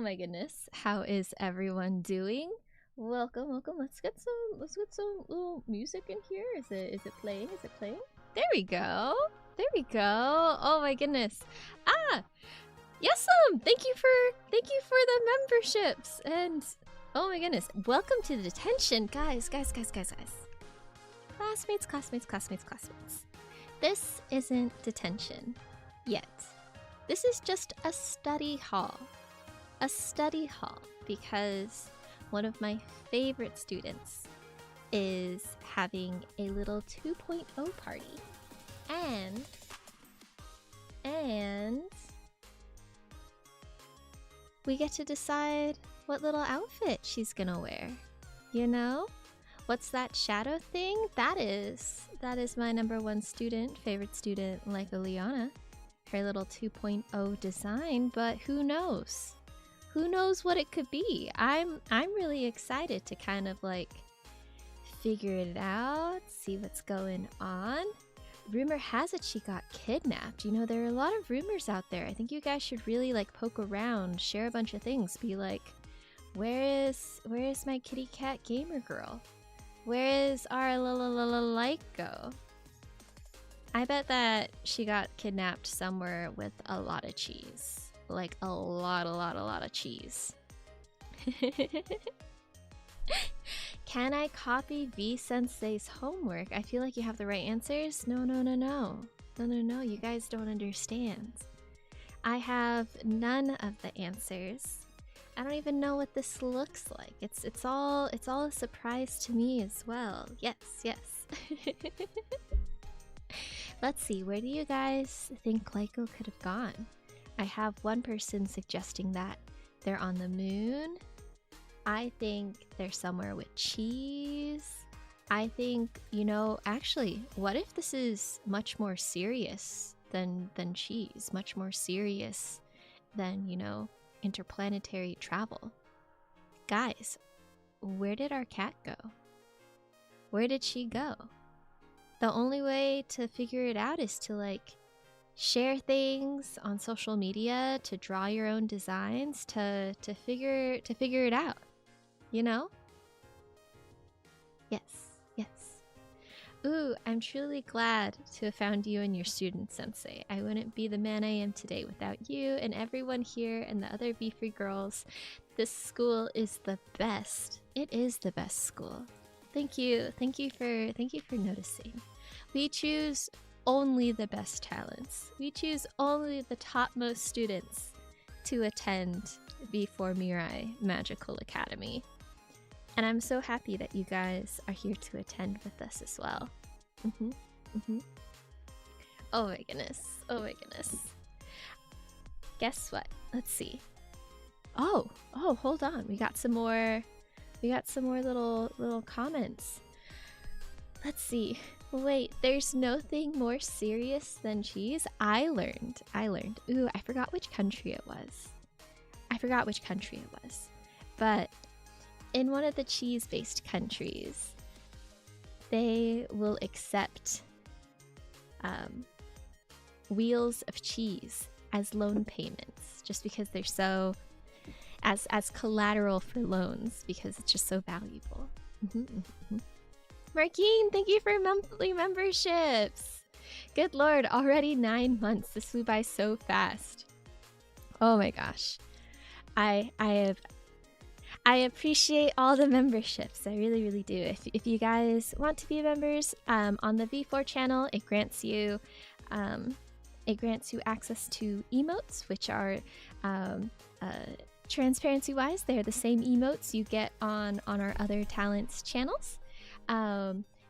my goodness. How is everyone doing? Welcome, welcome. Let's get some little music in here. Is it playing? Is it playing? There we go. There we go. Oh my goodness. Yes, thank you for the memberships. And oh my goodness. Welcome to the detention. Guys. Classmates. This isn't detention yet. This is just a study hall. A study hall because one of my favorite students is having a little 2.0 party. And we get to decide what little outfit she's gonna wear. You know? What's that shadow thing? That is my #1 student, favorite student, Lyko Lianna. Her little 2.0 design, but who knows? Who knows what it could be? I'm really excited to kind of like figure it out, see what's going on. Rumor has it she got kidnapped. You know, there are a lot of rumors out there. I think you guys should really like poke around, share a bunch of things, be like, where is my kitty cat gamer girl? Where is our Lyko? I bet that she got kidnapped somewhere with a lot of cheese. Like a lot of cheese. Can I copy V-sensei's homework? I feel like you have the right answers. No. You guys don't understand. I have none of the answers. I don't even know what this looks like. It's all a surprise to me as well. Yes. Let's see, where do you guys think Lyko could have gone? I have one person suggesting that they're on the moon. I think they're somewhere with cheese. I think, you know, actually, what if this is much more serious than cheese? Much more serious than, you know, interplanetary travel. Guys, where did our cat go? Where did she go? The only way to figure it out is to like share things on social media, to draw your own designs, to figure it out. You know? Yes. Ooh, I'm truly glad to have found you and your student, Sensei. I wouldn't be the man I am today without you and everyone here and the other Be-Free girls. This school is the best. It is the best school. Thank you for noticing. We choose only the best talents. We choose only the topmost students to attend V4 Mirai Magical Academy. And I'm so happy that you guys are here to attend with us as well. Oh my goodness. Guess what? Let's see. Oh, hold on. We got some more little comments. Let's see. Wait, there's nothing more serious than cheese? I learned. Ooh, I forgot which country it was. But in one of the cheese-based countries, they will accept wheels of cheese as loan payments, just because they're so as collateral for loans, because it's just so valuable. Markeen, thank you for monthly memberships. Good lord, already 9 months. This flew by so fast. Oh my gosh. I appreciate all the memberships. I really do. If you guys want to be members, on the V4 channel, it grants you access to emotes, which are transparency-wise, they're the same emotes you get on our other talents channels.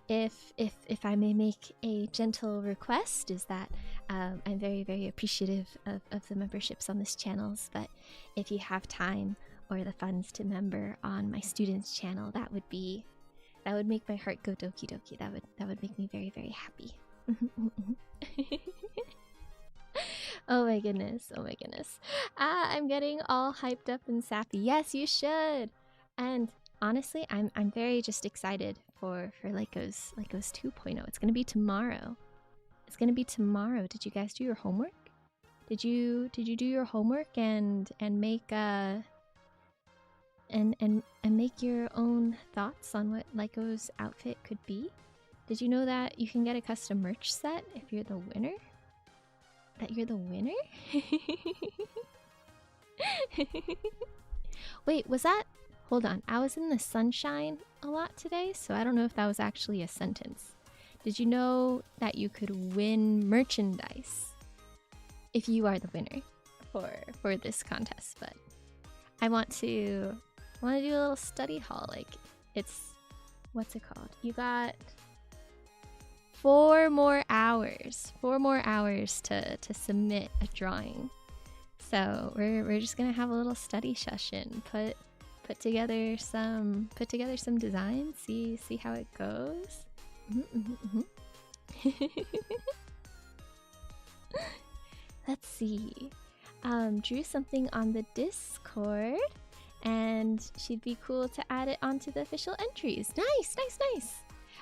If I may make a gentle request, is that I'm very appreciative of the memberships on this channels, but if you have time or the funds to member on my students' channel, that would make my heart go doki doki. That would make me very happy. Oh my goodness. I'm getting all hyped up and sappy. Yes, you should. And honestly, I'm very just excited for Lyko's 2.0. It's gonna be tomorrow. Did you guys do your homework? Did you do your homework and make and make your own thoughts on what Lyko's outfit could be. Did you know that you can get a custom merch set if you're the winner? That you're the winner? Wait, was that... Hold on, I was in the sunshine a lot today, so I don't know if that was actually a sentence. Did you know that you could win merchandise if you are the winner for this contest? But I want to do a little study hall. Like, it's... What's it called? You got 4 more hours. 4 more hours to submit a drawing. So we're just gonna have a little study session. Put together some designs. See how it goes. Let's see. Drew something on the Discord, and she'd be cool to add it onto the official entries. Nice.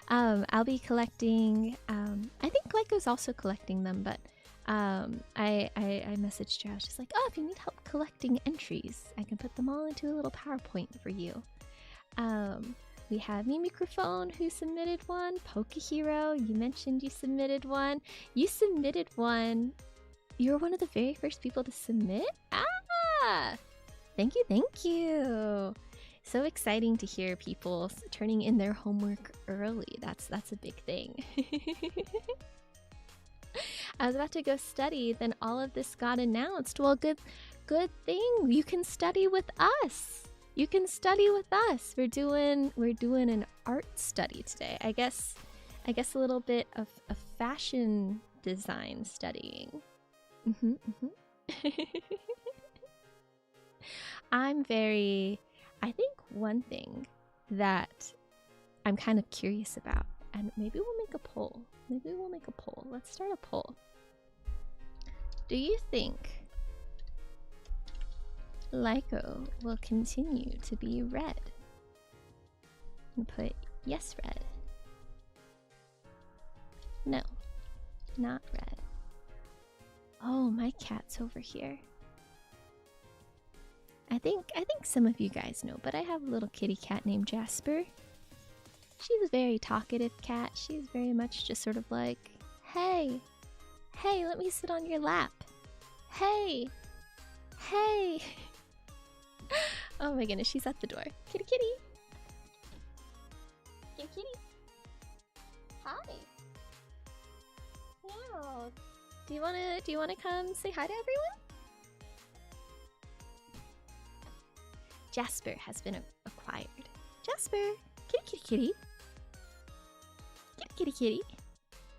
I'll be collecting. I think Lyko's also collecting them, but I messaged her. I was just like, oh, if you need help collecting entries, I can put them all into a little PowerPoint for you. We have Mimicrophone, who submitted one. Pokehero, you mentioned you submitted one. You submitted one. You were one of the very first people to submit? Ah! Thank you. So exciting to hear people turning in their homework early. That's a big thing. I was about to go study, then all of this got announced. Well, good thing. You can study with us. We're doing an art study today. I guess a little bit of fashion design studying. I think one thing that I'm kind of curious about, and maybe we'll make a poll. Let's start a poll. Do you think Lyko will continue to be red? And put yes, red. No, not red. Oh, my cat's over here. I think some of you guys know, but I have a little kitty cat named Jasper. She's a very talkative cat. She's very much just sort of like, hey, let me sit on your lap. Hey. Oh my goodness, she's at the door. Kitty. Kitty. Hi. Meow. Do you wanna come say hi to everyone? Jasper has been acquired. Jasper, kitty. Kitty.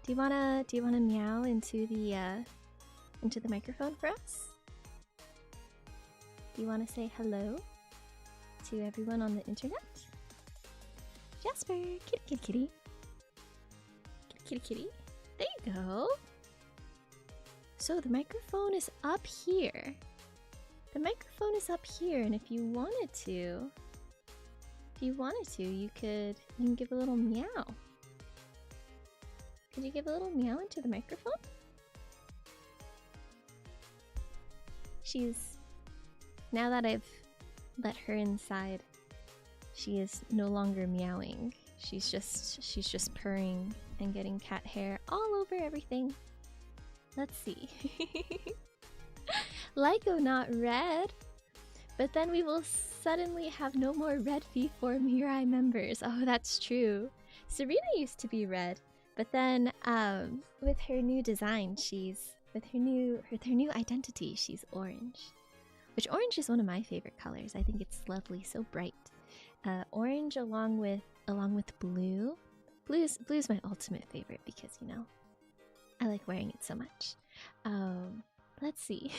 Do you wanna meow into the microphone for us? Do you wanna say hello to everyone on the internet? Jasper, kitty. Kitty. There you go. So the microphone is up here. And if you wanted to, you can give a little meow. Could you give a little meow into the microphone? Now that I've let her inside, she is no longer meowing. She's just purring and getting cat hair all over everything. Let's see. Lyko not red, but then we will suddenly have no more red V4 Mirai members. Oh, that's true. Serena used to be red, but then with her new design, with her new identity, she's orange. Which orange is one of my favorite colors. I think it's lovely, so bright. Orange along with blue. Blue's my ultimate favorite because, you know, I like wearing it so much. Let's see.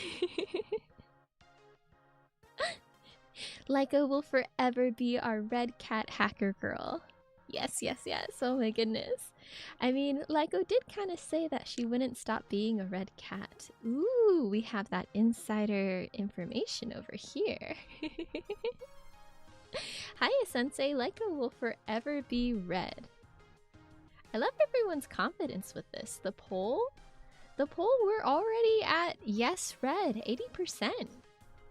Lyko will forever be our red cat hacker girl. Yes. Oh my goodness. I mean, Lyko did kind of say that she wouldn't stop being a red cat. Ooh, we have that insider information over here. Hiya, Sensei. Lyko will forever be red. I love everyone's confidence with this. The poll, we're already at yes, red. 80%.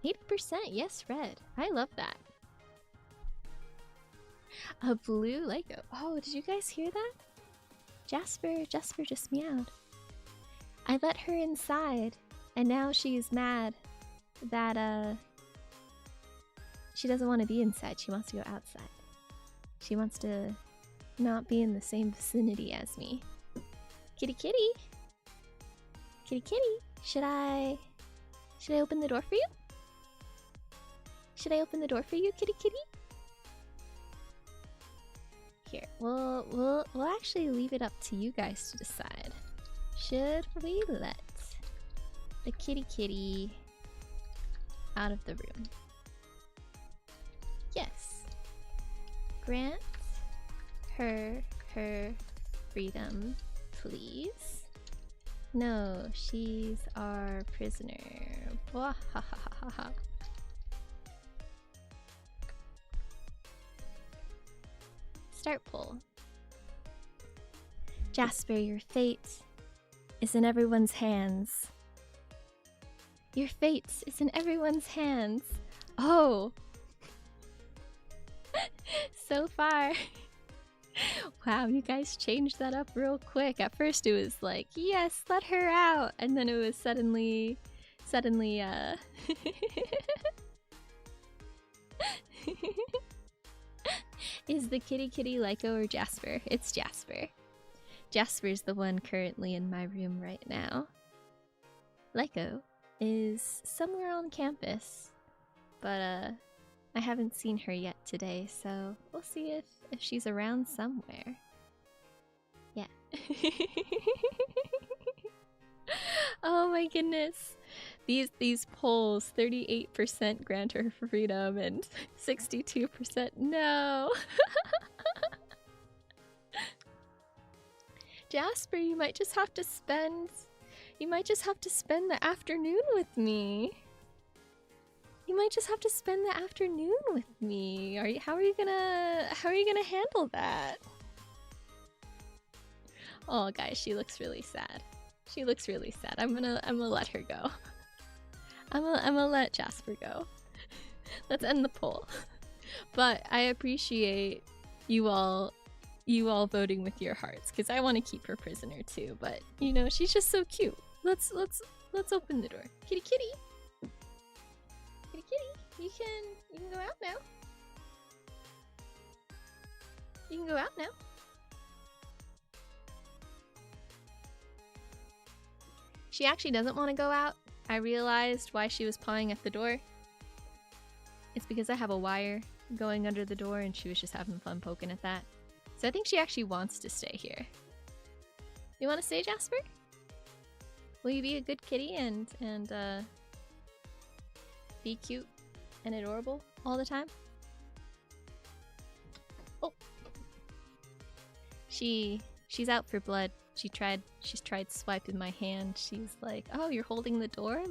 80% yes, red. I love that. A blue Lyko. Oh, did you guys hear that? Jasper just meowed. I let her inside, and now she's mad that she doesn't want to be inside. She wants to go outside. She wants to not be in the same vicinity as me. Kitty kitty. Kitty kitty. Should I open the door for you? Should I open the door for you, kitty kitty? Here, we'll actually leave it up to you guys to decide. Should we let the kitty kitty out of the room? Yes. Grant her freedom, please. No, she's our prisoner. Wahahaha. Start poll. Jasper, your fate is in everyone's hands. Your fate is in everyone's hands. Oh! So far. Wow, you guys changed that up real quick. At first it was like, yes, let her out. And then it was suddenly, Is the kitty kitty Lyko or Jasper? It's Jasper. Jasper's the one currently in my room right now. Lyko is somewhere on campus, but I haven't seen her yet today, so we'll see if she's around somewhere. Yeah. Oh my goodness. These polls, 38% grant her freedom and 62% no. Jasper, you might just have to spend the afternoon with me. You might just have to spend the afternoon with me. How are you gonna handle that? Oh guys, she looks really sad. She looks really sad. I'm gonna let her go. I'm gonna let Jasper go. Let's end the poll. But I appreciate you all voting with your hearts, because I want to keep her prisoner too. But you know, she's just so cute. Let's open the door. Kitty kitty. Kitty kitty, you can go out now. You can go out now. She actually doesn't want to go out. I realized why she was pawing at the door. It's because I have a wire going under the door and she was just having fun poking at that. So I think she actually wants to stay here. You want to stay, Jasper? Will you be a good kitty and be cute and adorable all the time? Oh, she's out for blood. She's tried swiping my hand. She's like, oh, you're holding the door?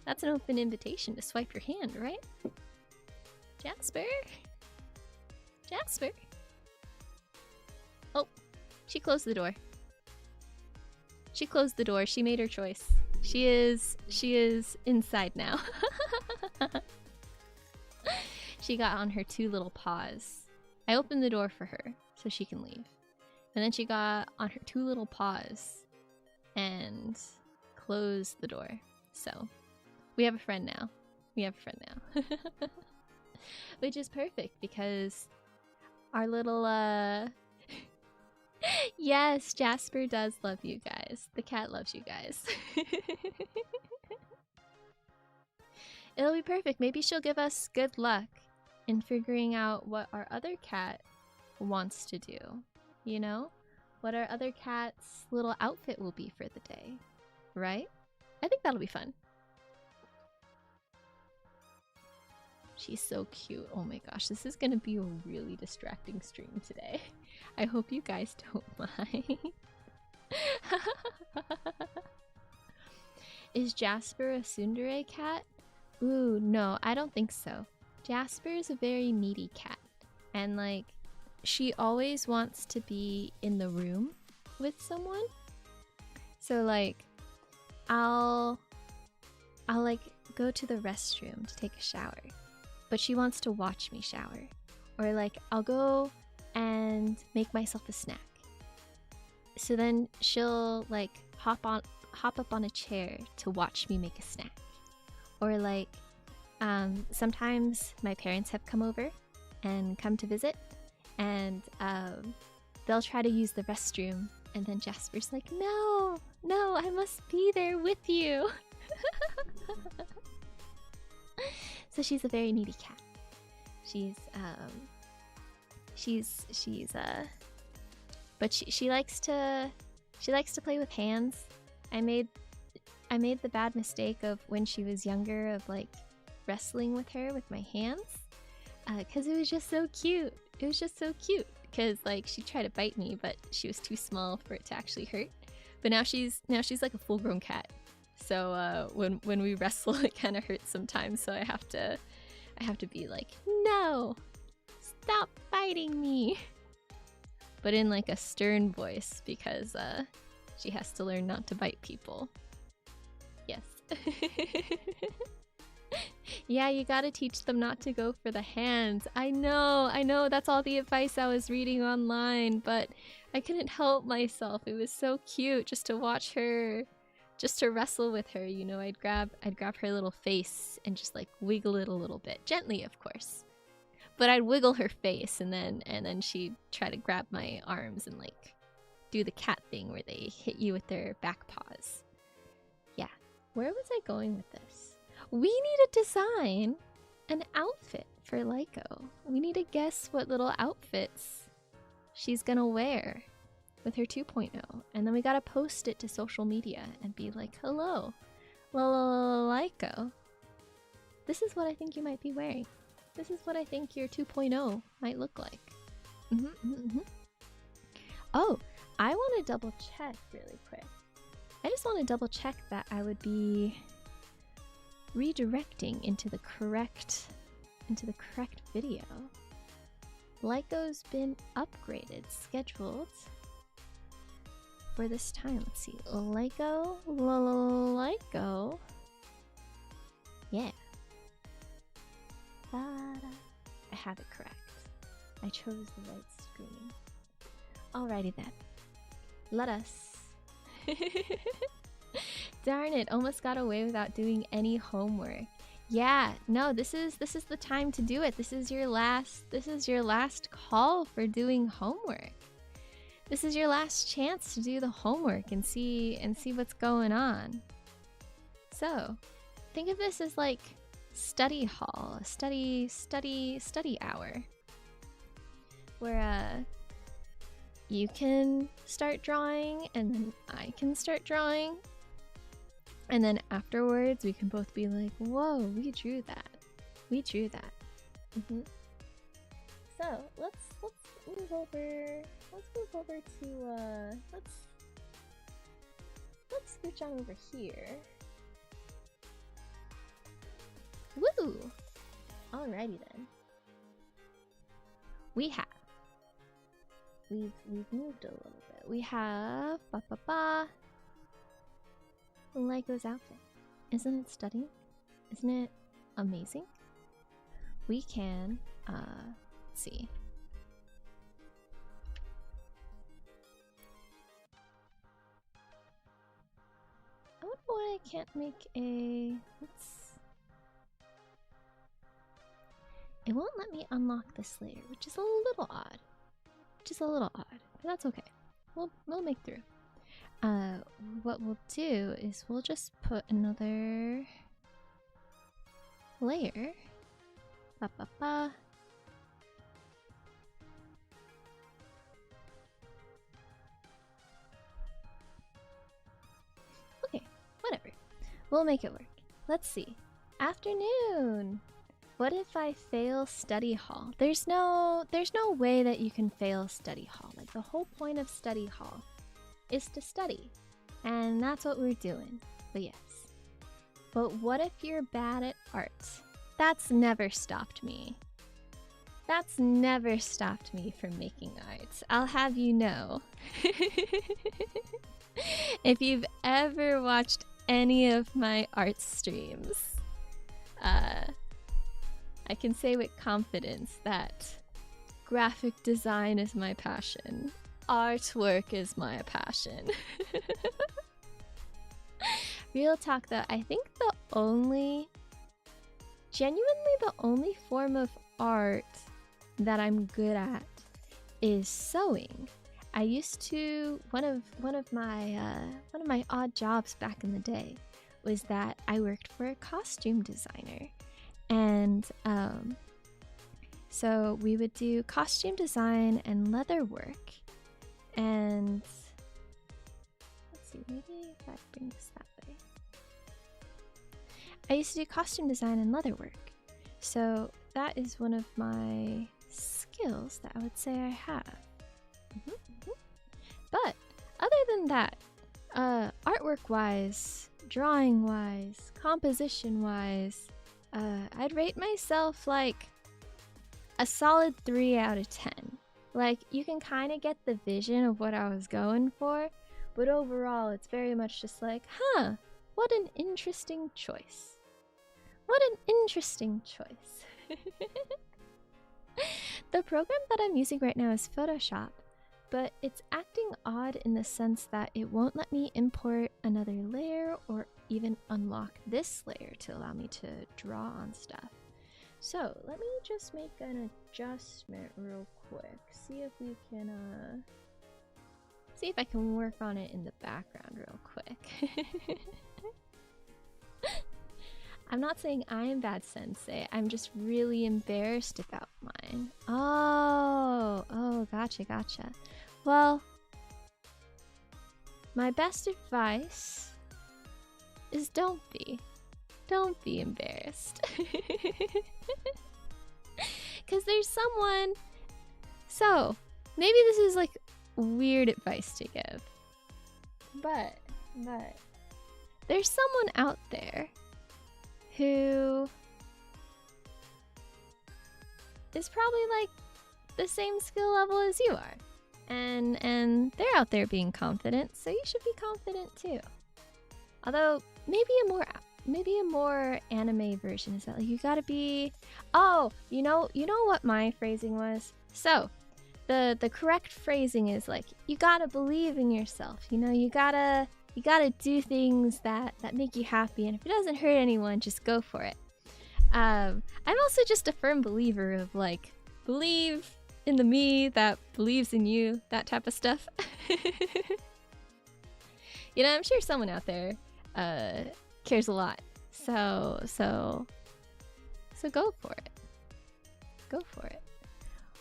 That's an open invitation to swipe your hand, right? Jasper? Jasper? Oh, she closed the door. She closed the door. She made her choice. She is inside now. She got on her two little paws. I opened the door for her so she can leave. And then she got on her two little paws and closed the door. So we have a friend now. We have a friend now. Which is perfect because our little yes, Jasper does love you guys. The cat loves you guys. It'll be perfect. Maybe she'll give us good luck in figuring out what our other cat wants to do. You know? What our other cat's little outfit will be for the day. Right? I think that'll be fun. She's so cute. Oh my gosh, this is gonna be a really distracting stream today. I hope you guys don't mind. Is Jasper a tsundere cat? Ooh, no, I don't think so. Jasper is a very needy cat. And like, she always wants to be in the room with someone. So like, I'll like go to the restroom to take a shower, but she wants to watch me shower. Or like I'll go and make myself a snack. So then she'll like hop up on a chair to watch me make a snack. Or like sometimes my parents have come over and come to visit, and they'll try to use the restroom, and then Jasper's like, no, I must be there with you. So she's a very needy cat. But she likes to play with hands. I made the bad mistake of when she was younger of like wrestling with her with my hands, because it was just so cute. It was just so cute because like she tried to bite me, but she was too small for it to actually hurt. But now she's like a full-grown cat. So when we wrestle, it kind of hurts sometimes. So I have to be like, no, stop biting me. But in like a stern voice, because she has to learn not to bite people. Yes. Yeah, you gotta teach them not to go for the hands. I know, that's all the advice I was reading online, but I couldn't help myself. It was so cute just to watch her, just to wrestle with her, you know. I'd grab her little face and just like wiggle it a little bit, gently of course. But I'd wiggle her face, and then she'd try to grab my arms and like do the cat thing where they hit you with their back paws. Yeah, where was I going with this? We need to design an outfit for Lyko. We need to guess what little outfits she's gonna wear with her 2.0. And then we gotta post it to social media and be like, hello, Lyko. This is what I think you might be wearing. This is what I think your 2.0 might look like. Oh, I want to double check really quick. I just want to double check that I would be redirecting into the correct video. Lyko's been upgraded, scheduled for this time. Let's see, Lyko. Yeah. I have it correct. I chose the right screen. Alrighty then. Let us. Darn it, almost got away without doing any homework. Yeah, no, this is the time to do it. This is your last call for doing homework. This is your last chance to do the homework and see what's going on. So, think of this as like study hall, study hour, where you can start drawing and then I can start drawing, and then afterwards we can both be like, whoa, we drew that. So let's move over to let's switch on over here. Woo! Alrighty then. We've moved a little bit. We have Lyko's outfit. Isn't it stunning? Isn't it amazing? We can let's see. I wonder why I can't make a It won't let me unlock this layer, which is a little odd. But that's okay. We'll make through. What we'll do is we'll just put another layer. Okay, whatever. We'll make it work. Let's see. Afternoon. What if I fail study hall? There's no way that you can fail study hall. Like, the whole point of study hall is to study. And that's what we're doing. But yes. But what if you're bad at art? That's never stopped me. That's never stopped me from making art. I'll have you know. If you've ever watched any of my art streams, I can say with confidence that graphic design is my passion. Artwork is my passion. Real talk though, I think genuinely the only form of art that I'm good at is sewing. I used to, one of my odd jobs back in the day was that I worked for a costume designer, and so we would do costume design and leather work. And let's see, maybe if I bring this that way. I used to do costume design and leather work, so that is one of my skills that I would say I have. But other than that, artwork wise, drawing wise, composition wise, I'd rate myself like a solid 3 out of 10. Like, you can kind of get the vision of what I was going for, but overall it's very much just like, huh, what an interesting choice. What an interesting choice. The program that I'm using right now is Photoshop, but it's acting odd in the sense that it won't let me import another layer or even unlock this layer to allow me to draw on stuff. So let me just make an adjustment real quick, see if we can see if I can work on it in the background real quick. I'm not saying I'm bad sensei, I'm just really embarrassed about mine. Oh, gotcha. Well, my best advice is don't be embarrassed. Because there's someone, so maybe this is like weird advice to give, but there's someone out there who is probably like the same skill level as you are, and they're out there being confident, so you should be confident too. Although maybe a more anime version is that like you gotta be, oh, you know what my phrasing was? So the correct phrasing is like, you gotta believe in yourself, you gotta do things that make you happy, and if it doesn't hurt anyone, just go for it. I'm also just a firm believer of like, believe in the me that believes in you, that type of stuff. I'm sure someone out there cares a lot, so go for it. Go for it.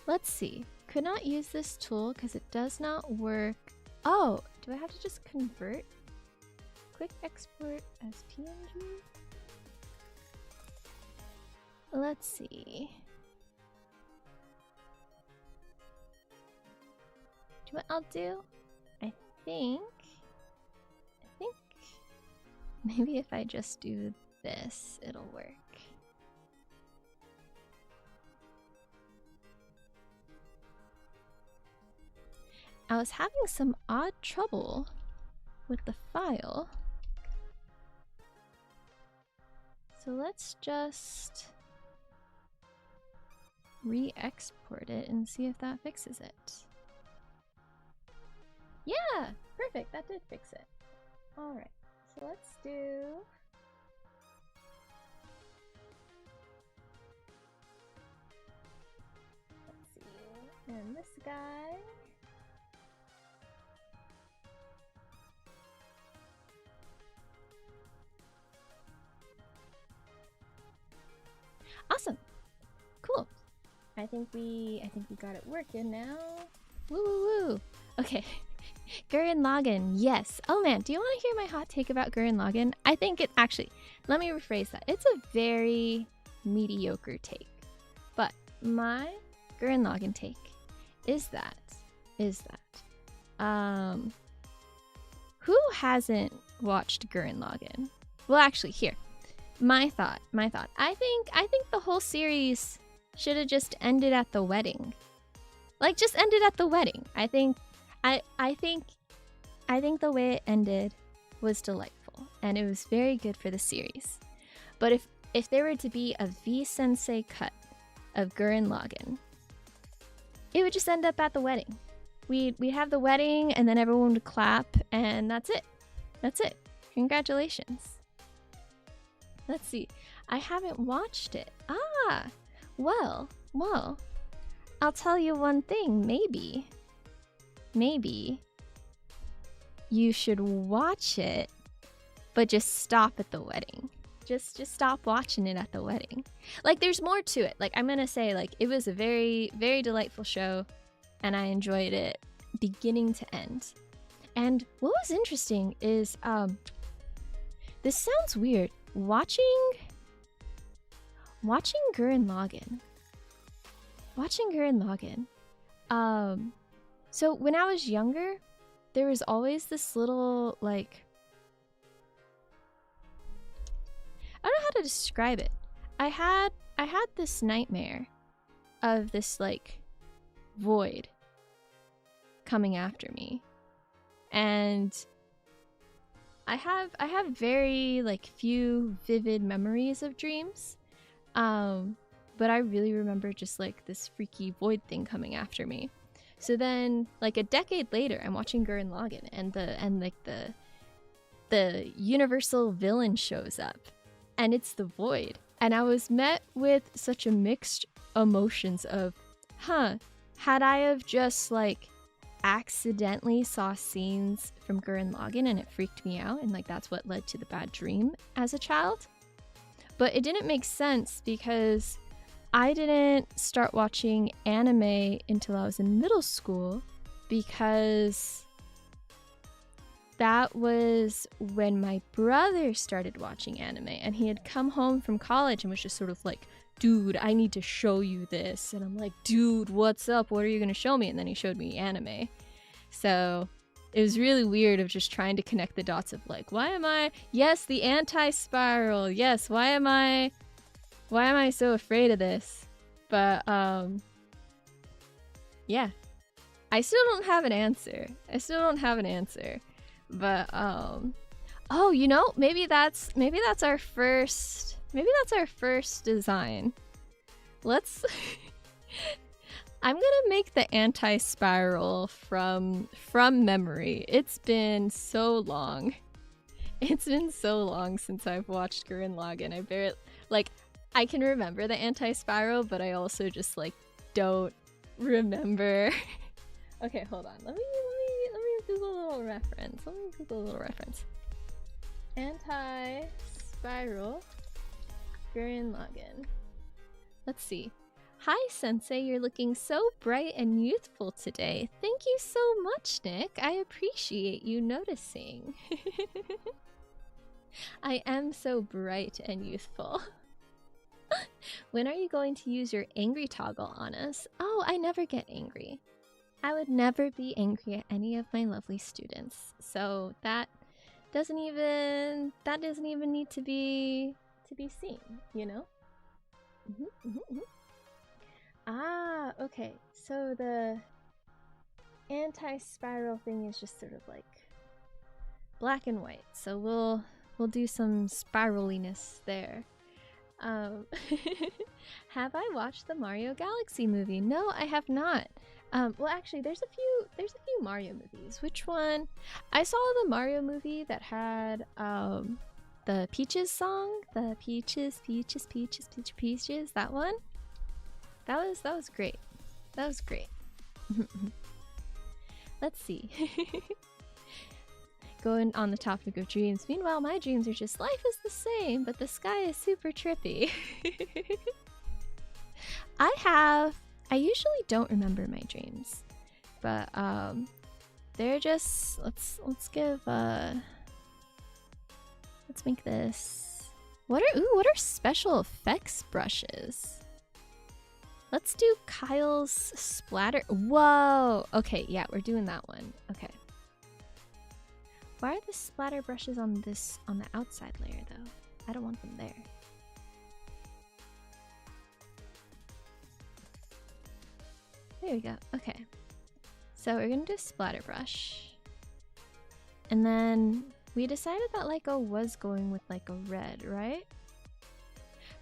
Let's see. Could not use this tool because it does not work. Oh, do I have to just convert? Quick export as PNG? Let's see. Do what I'll do? I think maybe if I just do this, it'll work. I was having some odd trouble with the file. So let's just re-export it and see if that fixes it. Yeah, perfect, that did fix it. Alright, so let's do... Let's see, and this guy... Awesome. Cool. I think we got it working now. Woo woo woo. Okay. Gurren Lagann, yes. Oh man, do you want to hear my hot take about Gurren Lagann? I think it actually, let me rephrase that. It's a very mediocre take. But my Gurren Lagann take is that who hasn't watched Gurren Lagann? Well, actually, here. My thought. I think the whole series should have just ended at the wedding. Like, just ended at the wedding. I think the way it ended was delightful, and it was very good for the series. But if there were to be a V Sensei cut of Gurren Lagann, it would just end up at the wedding. We'd have the wedding, and then everyone would clap, and that's it. That's it. Congratulations. Let's see. I haven't watched it. Ah, well, I'll tell you one thing. Maybe you should watch it, but just stop at the wedding. Just stop watching it at the wedding. Like, there's more to it. Like, I'm gonna say, like, it was a very, very delightful show, and I enjoyed it beginning to end. And what was interesting is, this sounds weird. Watching Gurren Lagann. So when I was younger, there was always this little, like, I don't know how to describe it. I had this nightmare of this, like, void coming after me. And I have very, like, few vivid memories of dreams. But I really remember just, like, this freaky void thing coming after me. So then, like, a decade later, I'm watching Gurren Lagann, and the universal villain shows up, and it's the void. And I was met with such a mixed emotions of, had I have just, like, accidentally saw scenes from Gurren Lagann and it freaked me out, and, like, that's what led to the bad dream as a child. But it didn't make sense because I didn't start watching anime until I was in middle school, because that was when my brother started watching anime, and he had come home from college and was just sort of like, dude, I need to show you this. And I'm like, dude, what's up? What are you going to show me? And then he showed me anime. So it was really weird of just trying to connect the dots of, like, yes, the anti-spiral. Yes, why am I so afraid of this? But, yeah. I still don't have an answer. But, oh, you know, maybe that's our first design. I'm gonna make the anti-spiral from memory. It's been so long since I've watched Gurren Lagann. I can remember the anti-spiral, but I also just, like, don't remember. Okay, hold on. Let me Google a little reference. Anti-spiral Gurren Lagann. Let's see. Hi, Sensei. You're looking so bright and youthful today. Thank you so much, Nick. I appreciate you noticing. I am so bright and youthful. When are you going to use your angry toggle on us? Oh, I never get angry. I would never be angry at any of my lovely students. So that doesn't even need to be seen, you know? Ah, okay. So the anti-spiral thing is just sort of like black and white. So we'll do some spiraliness there. Have I watched the Mario Galaxy movie? No, I have not. Well, actually, there's a few Mario movies. Which one? I saw the Mario movie that had the Peaches song, the Peaches, that one. That was great. Let's see. Going on the topic of dreams. Meanwhile, my dreams are just, life is the same, but the sky is super trippy. I usually don't remember my dreams, but they're just, let's make this. What are special effects brushes? Let's do Kyle's splatter. Whoa. Okay, yeah, we're doing that one. Okay. Why are the splatter brushes on the outside layer though? I don't want them there. There we go. Okay. So we're gonna do splatter brush. And then we decided that Lyko was going with like a red, right?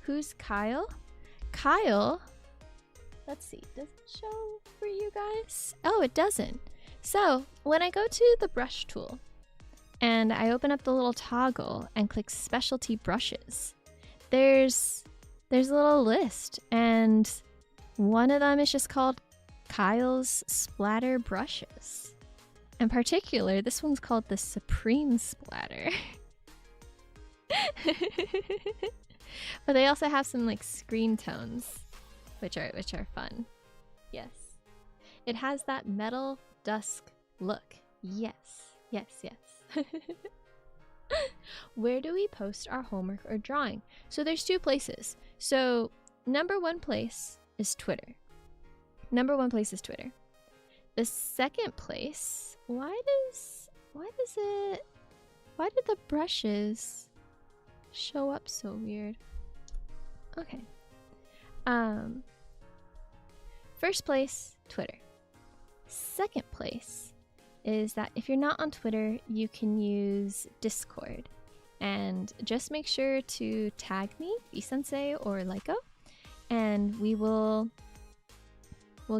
Who's Kyle? Kyle? Let's see, does it show for you guys? Oh, it doesn't. So when I go to the brush tool and I open up the little toggle and click specialty brushes, there's a little list, and one of them is just called Kyle's Splatter Brushes. In particular, this one's called the Supreme Splatter. But they also have some like screen tones, which are fun. Yes. It has that metal dusk look. Yes. Yes, yes. Where do we post our homework or drawing? So there's two places. So number one place is Twitter. Number one place is Twitter. The second place, why did the brushes show up so weird? Okay. First place, Twitter. Second place is that if you're not on Twitter, you can use Discord. And just make sure to tag me, bsensei or Lyko, and we'll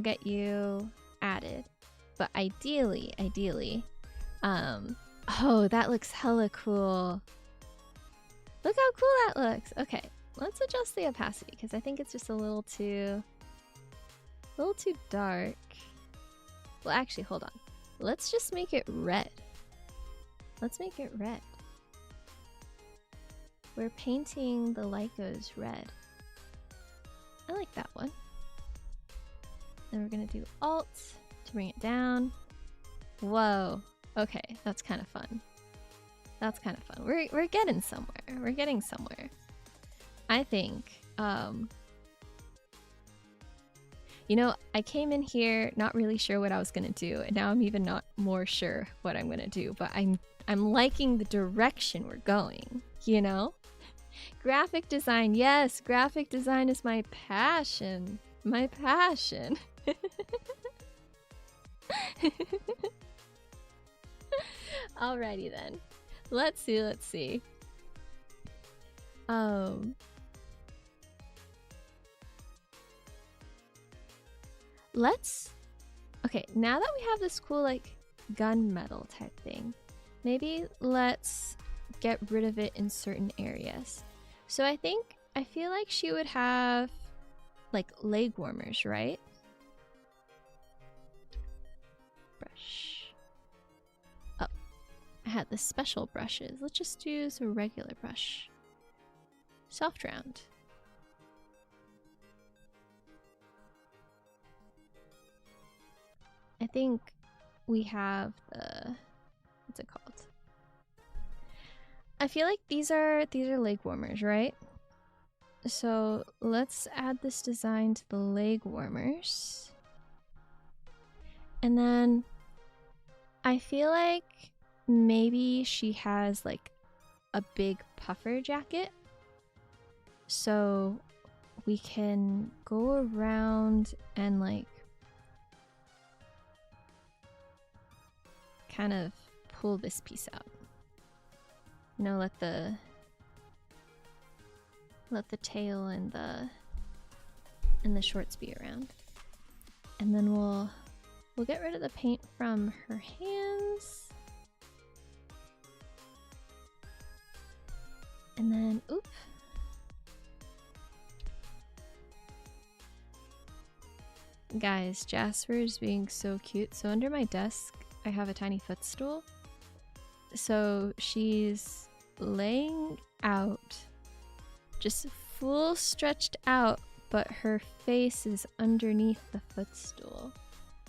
get you added. But ideally, oh, that looks hella cool. Look how cool that looks. Okay, let's adjust the opacity because I think it's just a little too dark. Well, actually, hold on. Let's just make it red. Let's make it red. We're painting the Lykos red. I like that one. Then we're gonna do Alt to bring it down. Whoa. Okay, that's kind of fun. That's kind of fun. We're getting somewhere. We're getting somewhere. I think, you know, I came in here not really sure what I was gonna do, and now I'm even not more sure what I'm gonna do, but I'm liking the direction we're going, you know? Graphic design, yes, graphic design is my passion. My passion. Alrighty then. Let's see. Okay, now that we have this cool like gunmetal type thing, maybe let's get rid of it in certain areas. So I feel like she would have like leg warmers, right? Brush. Oh, I had the special brushes. Let's just use a regular brush. Soft round. I think we have the, what's it called? I feel like these are leg warmers, right? So let's add this design to the leg warmers. And then I feel like maybe she has like a big puffer jacket. So we can go around and like kind of pull this piece out. You know, let the tail and the shorts be around. And then we'll get rid of the paint from her hands. And then, oop. Guys, Jasper is being so cute. So under my desk, I have a tiny footstool. So she's laying out, just full stretched out, but her face is underneath the footstool.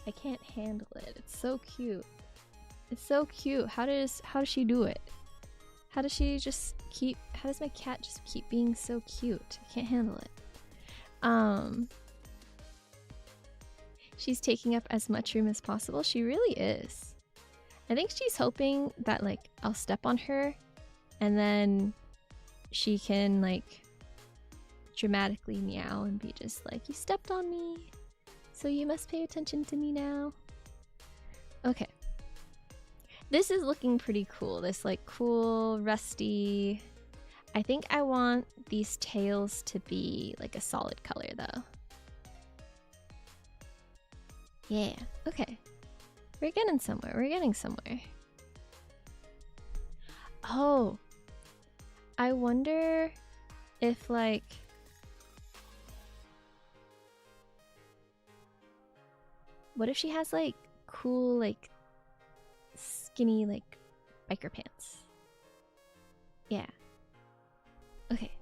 I can't handle it. It's so cute. It's so cute. How does she do it? How does my cat just keep being so cute? I can't handle it. She's taking up as much room as possible. She really is. I think she's hoping that like I'll step on her and then she can like dramatically meow and be just like, you stepped on me, so you must pay attention to me now. Okay. This is looking pretty cool. This like cool, rusty. I think I want these tails to be like a solid color though. Yeah, okay. We're getting somewhere. We're getting somewhere. Oh, I wonder if, like, what if she has, like, cool, like, skinny, like, biker pants? Yeah. Okay.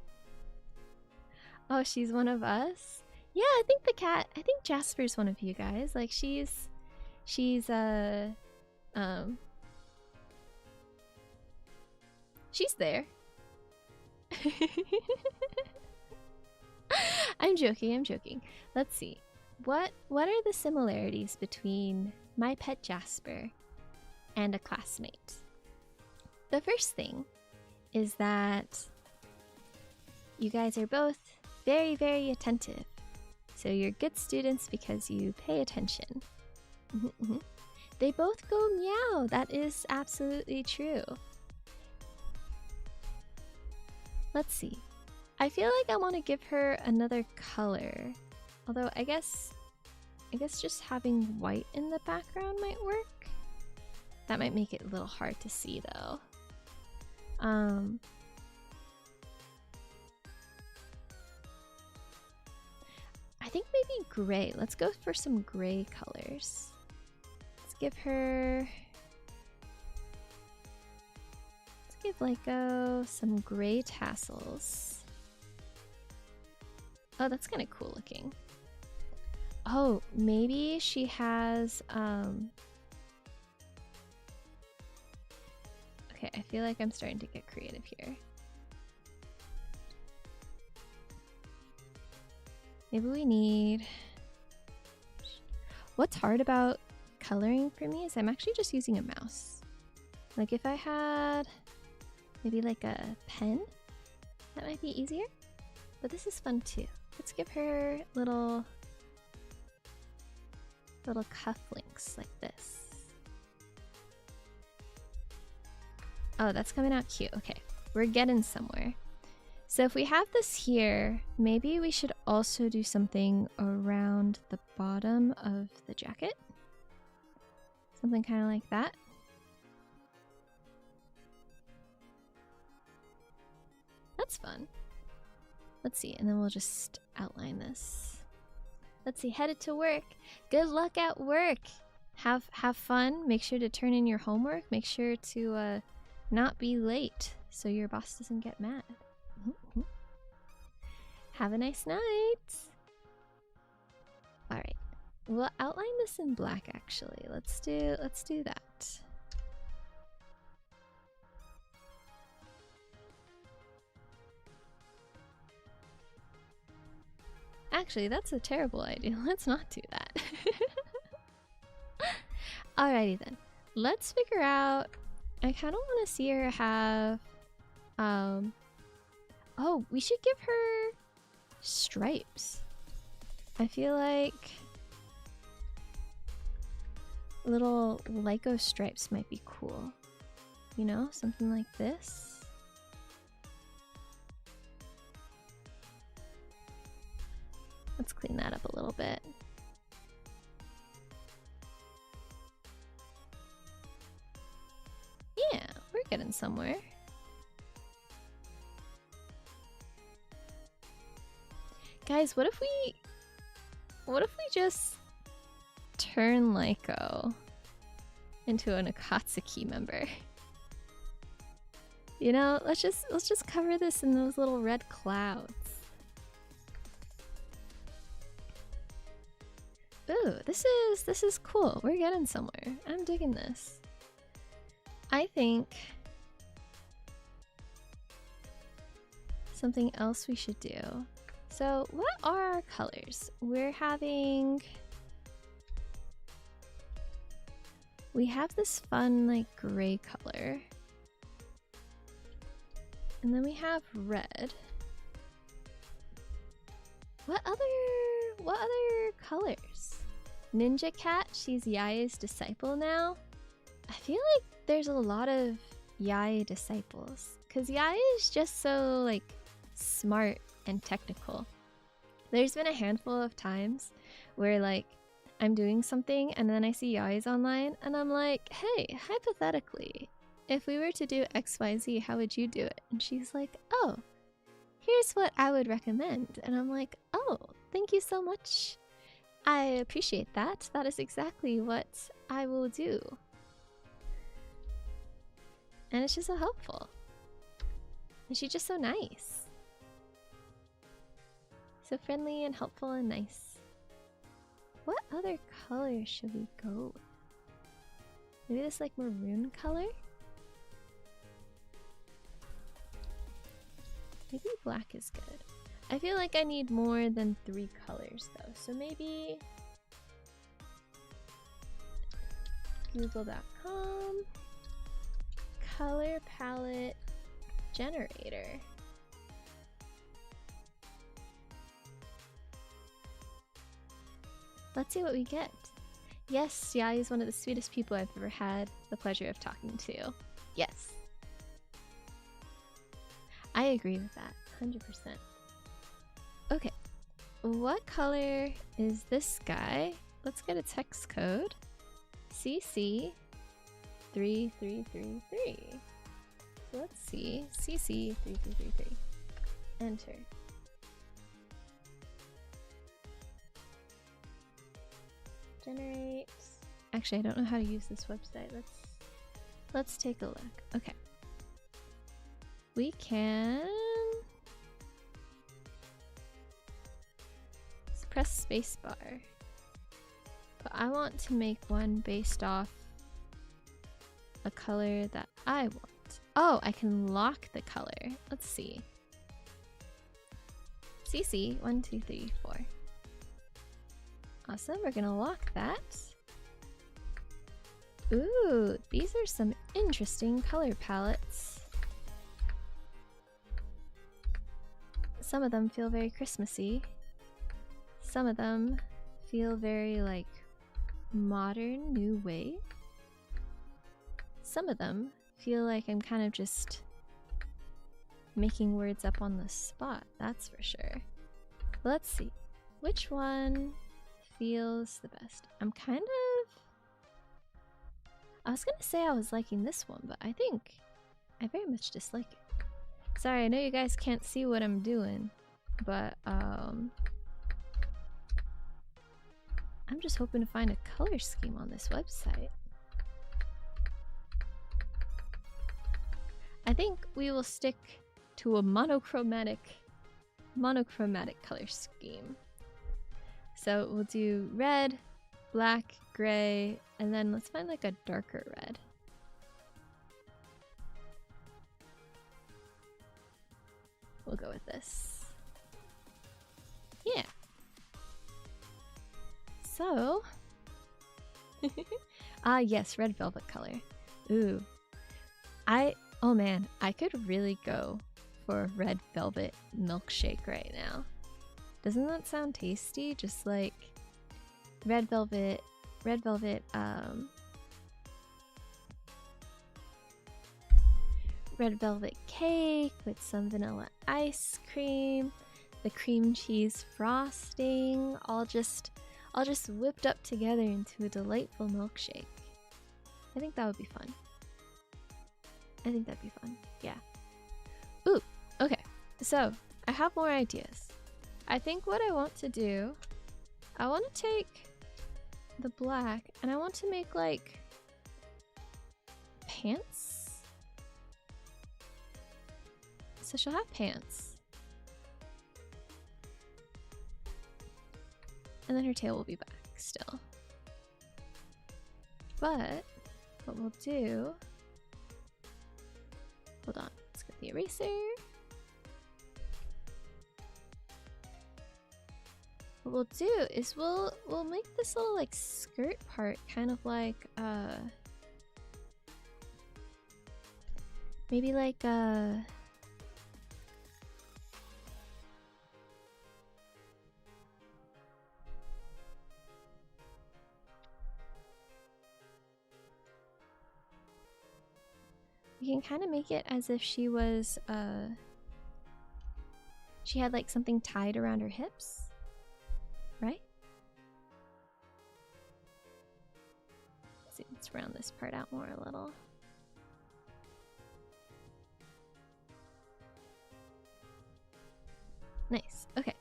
Oh, she's one of us? Yeah, I think I think Jasper's one of you guys. Like, she's there. I'm joking. Let's see. What are the similarities between my pet Jasper and a classmate? The first thing is that you guys are both very, very attentive. So you're good students because you pay attention. They both go meow. That is absolutely true. Let's see. I feel like I want to give her another color. Although I guess just having white in the background might work. That might make it a little hard to see though. I think maybe gray. Let's go for some gray colors. Let's give Lyko some gray tassels. Oh, that's kind of cool looking. Oh, maybe she has, okay, I feel like I'm starting to get creative here. Maybe we need... What's hard about coloring for me is I'm actually just using a mouse. Like if I had maybe like a pen, that might be easier. But this is fun too. Let's give her little cufflinks like this. Oh, that's coming out cute. Okay, we're getting somewhere. So if we have this here, maybe we should also do something around the bottom of the jacket. Something kind of like that. That's fun. Let's see, and then we'll just outline this. Let's see, headed to work. Good luck at work. Have fun. Make sure to turn in your homework. Make sure to not be late so your boss doesn't get mad. Have a nice night. All right, we'll outline this in black. Actually, let's do that. Actually, that's a terrible idea. Let's not do that. Alrighty then. Let's figure out. I kind of want to see her have. Oh, we should give her stripes. I feel like little Lyko stripes might be cool. You know, something like this. Let's clean that up a little bit. Yeah, we're getting somewhere. Guys, what if we just turn Lyko into an Akatsuki member? You know, let's just cover this in those little red clouds. Ooh, this is cool. We're getting somewhere. I'm digging this. I think something else we should do. So what are our colors? We have this fun like gray color. And then we have red. What other colors? Ninja Cat, she's Yae's disciple now. I feel like there's a lot of Yae disciples because Yae is just so like smart and technical. There's been a handful of times where like I'm doing something and then I see Yai's online and I'm like, hey, hypothetically, if we were to do XYZ, how would you do it? And she's like, oh, here's what I would recommend. And I'm like, oh, thank you so much. I appreciate that. That is exactly what I will do. And it's just so helpful. And she's just so nice. So friendly and helpful and nice. What other color should we go with? Maybe this like maroon color? Maybe black is good. I feel like I need more than 3 colors though. So maybe google.com color palette generator. Let's see what we get. Yes, Yai is one of the sweetest people I've ever had the pleasure of talking to. Yes. I agree with that, 100%. Okay, what color is this guy? Let's get a text code. CC3333. So let's see, CC3333. Enter. Generate. Actually, I don't know how to use this website. Let's take a look. Okay. We can press spacebar. But I want to make one based off a color that I want. Oh, I can lock the color. Let's see. CC 1 2 3 4. Awesome, we're gonna lock that. Ooh, these are some interesting color palettes. Some of them feel very Christmassy. Some of them feel very like modern, new wave. Some of them feel like I'm kind of just making words up on the spot, that's for sure. Let's see, which one feels the best? I'm kind of... I was gonna say I was liking this one, but I think I very much dislike it. Sorry, I know you guys can't see what I'm doing, but I'm just hoping to find a color scheme on this website. I think we will stick to a monochromatic color scheme. So we'll do red, black, gray, and then let's find like a darker red. We'll go with this. Yeah. So, yes, red velvet color. Ooh. Oh man, I could really go for a red velvet milkshake right now. Doesn't that sound tasty? Just like red velvet cake with some vanilla ice cream, the cream cheese frosting, all just whipped up together into a delightful milkshake. I think that would be fun. I think that'd be fun. Yeah. Ooh, okay. So, I have more ideas. I think what I want to do, I want to take the black and I want to make like pants. So she'll have pants. And then her tail will be back still. But what we'll do, hold on, let's get the eraser. What we'll do is we'll make this little like skirt part kind of like maybe like we can kind of make it as if she was she had like something tied around her hips, right? just round this part out more a little. Nice. Okay.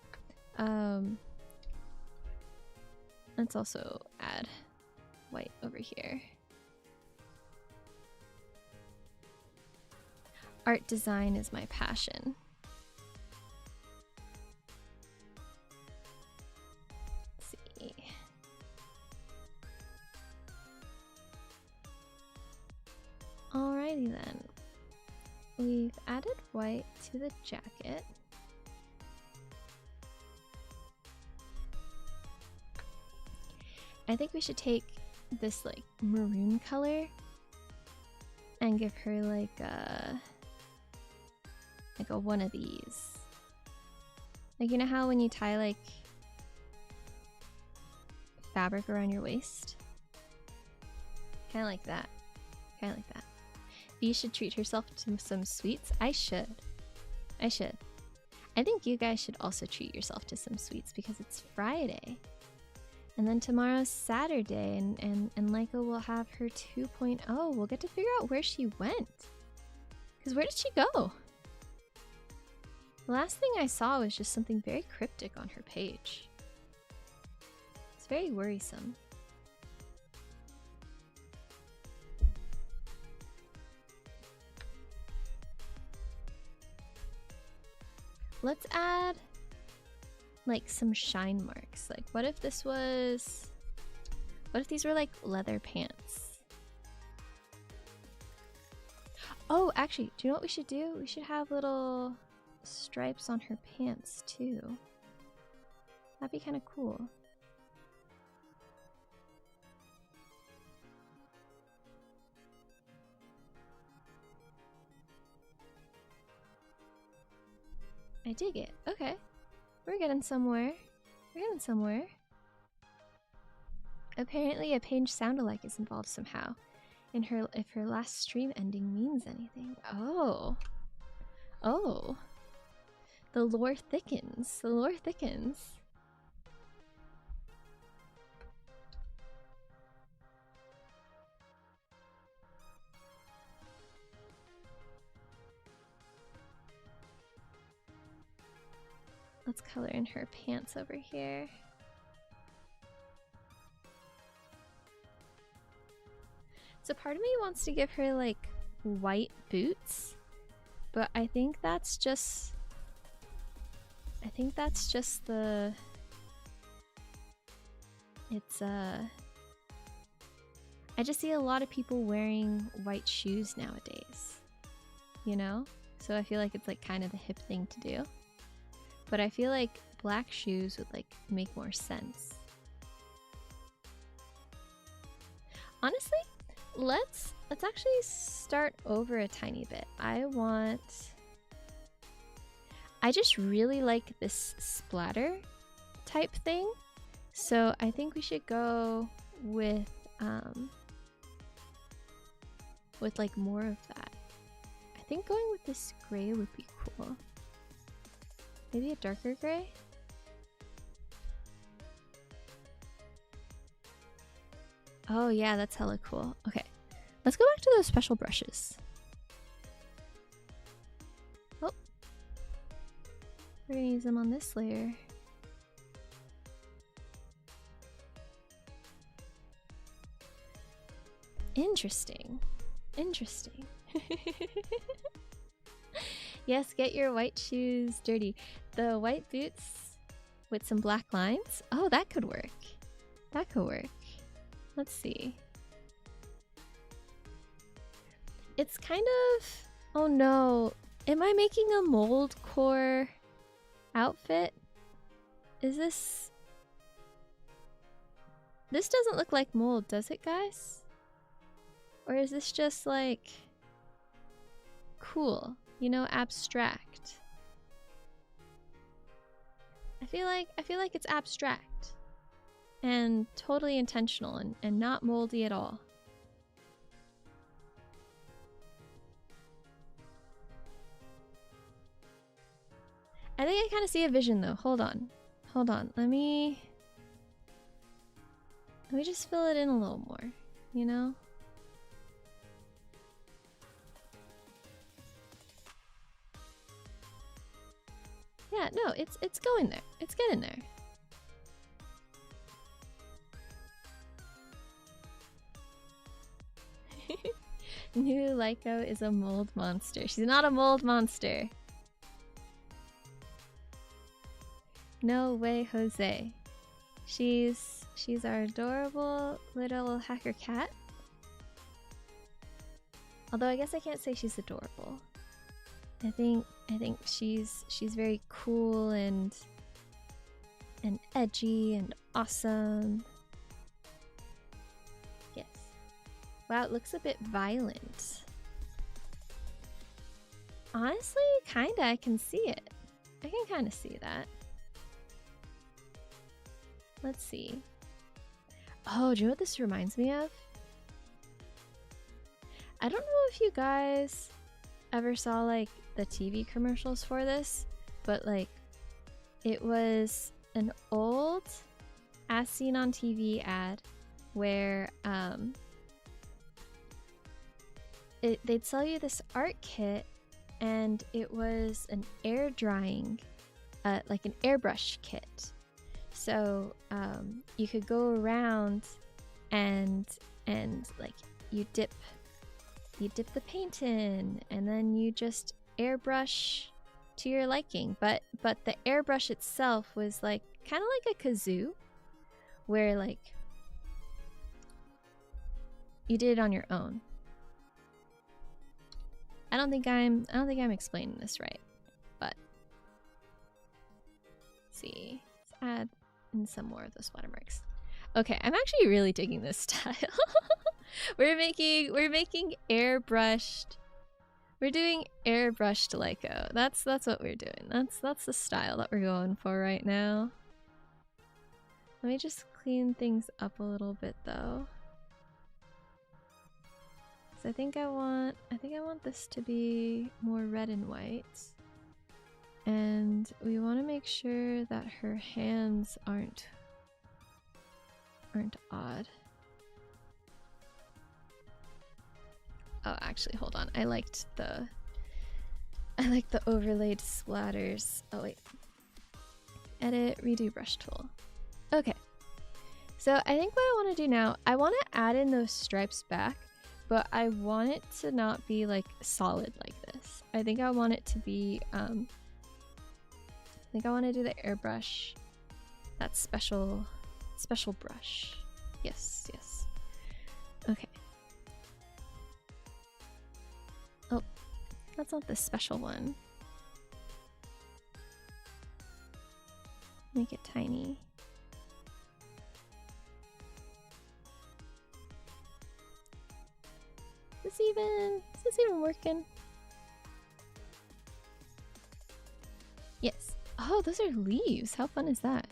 Let's also add white over here. Art design is my passion. Let's see. Alrighty then. We've added white to the jacket. I think we should take this like maroon color and give her like a one of these. Like, you know how when you tie like fabric around your waist? Kind of like that. Kind of like that. Bee should treat herself to some sweets. I should. I should. I think you guys should also treat yourself to some sweets because it's Friday. And then tomorrow's Saturday, and Lyko will have her 2.0. We'll get to figure out where she went. Because where did she go? The last thing I saw was just something very cryptic on her page. It's very worrisome. Let's add like some shine marks. Like, what if this was, what if these were like leather pants? Oh, actually, do you know what we should do? We should have little stripes on her pants too. That'd be kind of cool. I dig it. Okay. We're getting somewhere. We're getting somewhere. Apparently a page sound-alike is involved somehow. In her, if her last stream ending means anything. Oh. Oh. The lore thickens. The lore thickens. Let's color in her pants over here. So part of me wants to give her like white boots, but I think that's just the, it's I just see a lot of people wearing white shoes nowadays, you know? So I feel like it's like kind of the hip thing to do. But I feel like black shoes would like make more sense. Honestly, let's actually start over a tiny bit. I just really like this splatter type thing. So I think we should go with like more of that. I think going with this gray would be cool. Maybe a darker gray? Oh yeah, that's hella cool. Okay, let's go back to those special brushes. Oh, we're gonna use them on this layer. Interesting. Interesting. Yes, get your white shoes dirty. The white boots with some black lines? Oh, that could work. That could work. Let's see. It's kind of... Oh no. Am I making a mold core outfit? Is this... This doesn't look like mold, does it, guys? Or is this just like... cool? You know, abstract. I feel like it's abstract and totally intentional and not moldy at all. I think I kind of see a vision though. Hold on. Hold on. Let me just fill it in a little more, you know? no, it's going there. It's getting there. New Lyko is a mold monster. She's not a mold monster. No way, Jose. She's our adorable little hacker cat. Although I guess I can't say she's adorable. I think she's very cool and edgy and awesome. Yes. Wow, it looks a bit violent. Honestly, kinda, I can see it. I can kinda see that. Let's see. Oh, do you know what this reminds me of? I don't know if you guys ever saw like the TV commercials for this, but like it was an old as seen on TV ad where they'd sell you this art kit and it was an air drying, like an airbrush kit. So you could go around and like you dip the paint in and then you just airbrush to your liking. But the airbrush itself was like kind of like a kazoo where like you did it on your own. I don't think I'm explaining this right, but let's see. Let's add in some more of those watermarks. Okay, I'm actually really digging this style. We're making airbrushed. We're doing airbrushed Lyko. That's what we're doing. That's the style that we're going for right now. Let me just clean things up a little bit though. So I think I want this to be more red and white. And we want to make sure that her hands aren't odd. Oh, actually, hold on. I like the overlaid splatters. Oh wait. Edit, redo brush tool. Okay. So I think what I want to do now, I want to add in those stripes back, but I want it to not be like solid like this. I think I want it to be I think I want to do the airbrush. That special brush. Yes, yes. Okay. Oh, that's not the special one. Make it tiny. Is this even working? Yes. Oh, those are leaves. How fun is that?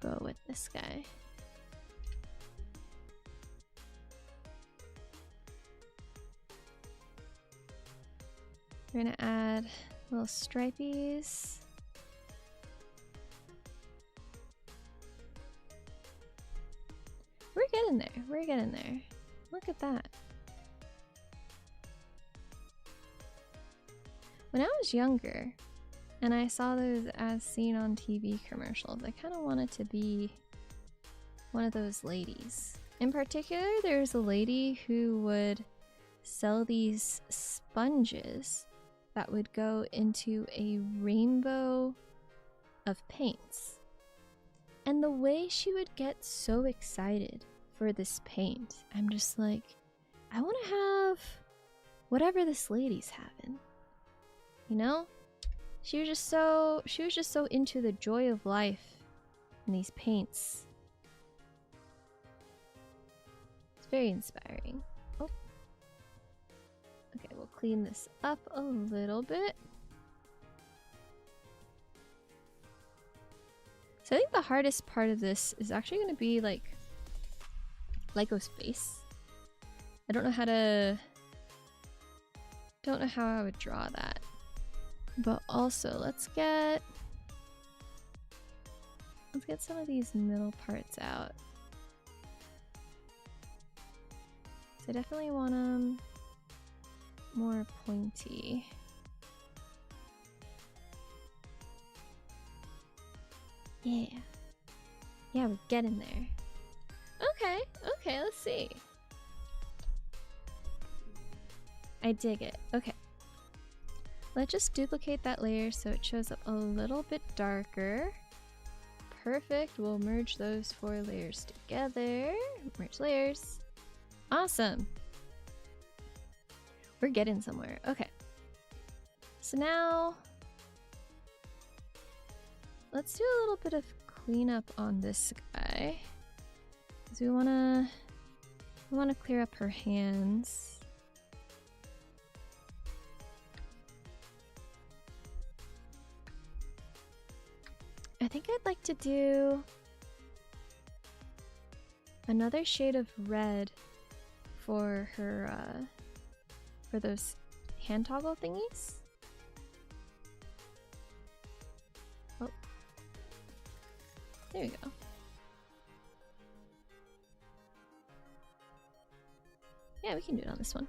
Go with this guy. We're gonna add little stripies. We're getting there. We're getting there. Look at that. When I was younger and I saw those as seen on TV commercials, I kind of wanted to be one of those ladies. In particular, there's a lady who would sell these sponges that would go into a rainbow of paints. And the way she would get so excited for this paint, I'm just like, I want to have whatever this lady's having. You know? She was just so into the joy of life and these paints. It's very inspiring. Oh. Okay, we'll clean this up a little bit. So I think the hardest part of this is actually going to be like Lyko's face. I don't know how I would draw that. But also, let's get some of these middle parts out. So I definitely want them more pointy. Yeah. Yeah, we're getting there. Okay, okay, let's see. I dig it. Okay. Let's just duplicate that layer so it shows up a little bit darker. Perfect. We'll merge those 4 layers together. Merge layers. Awesome. We're getting somewhere. Okay. So now let's do a little bit of cleanup on this guy. Because we wanna clear up her hands. I think I'd like to do another shade of red for her, for those hand toggle thingies. Oh, there we go. Yeah, we can do it on this one.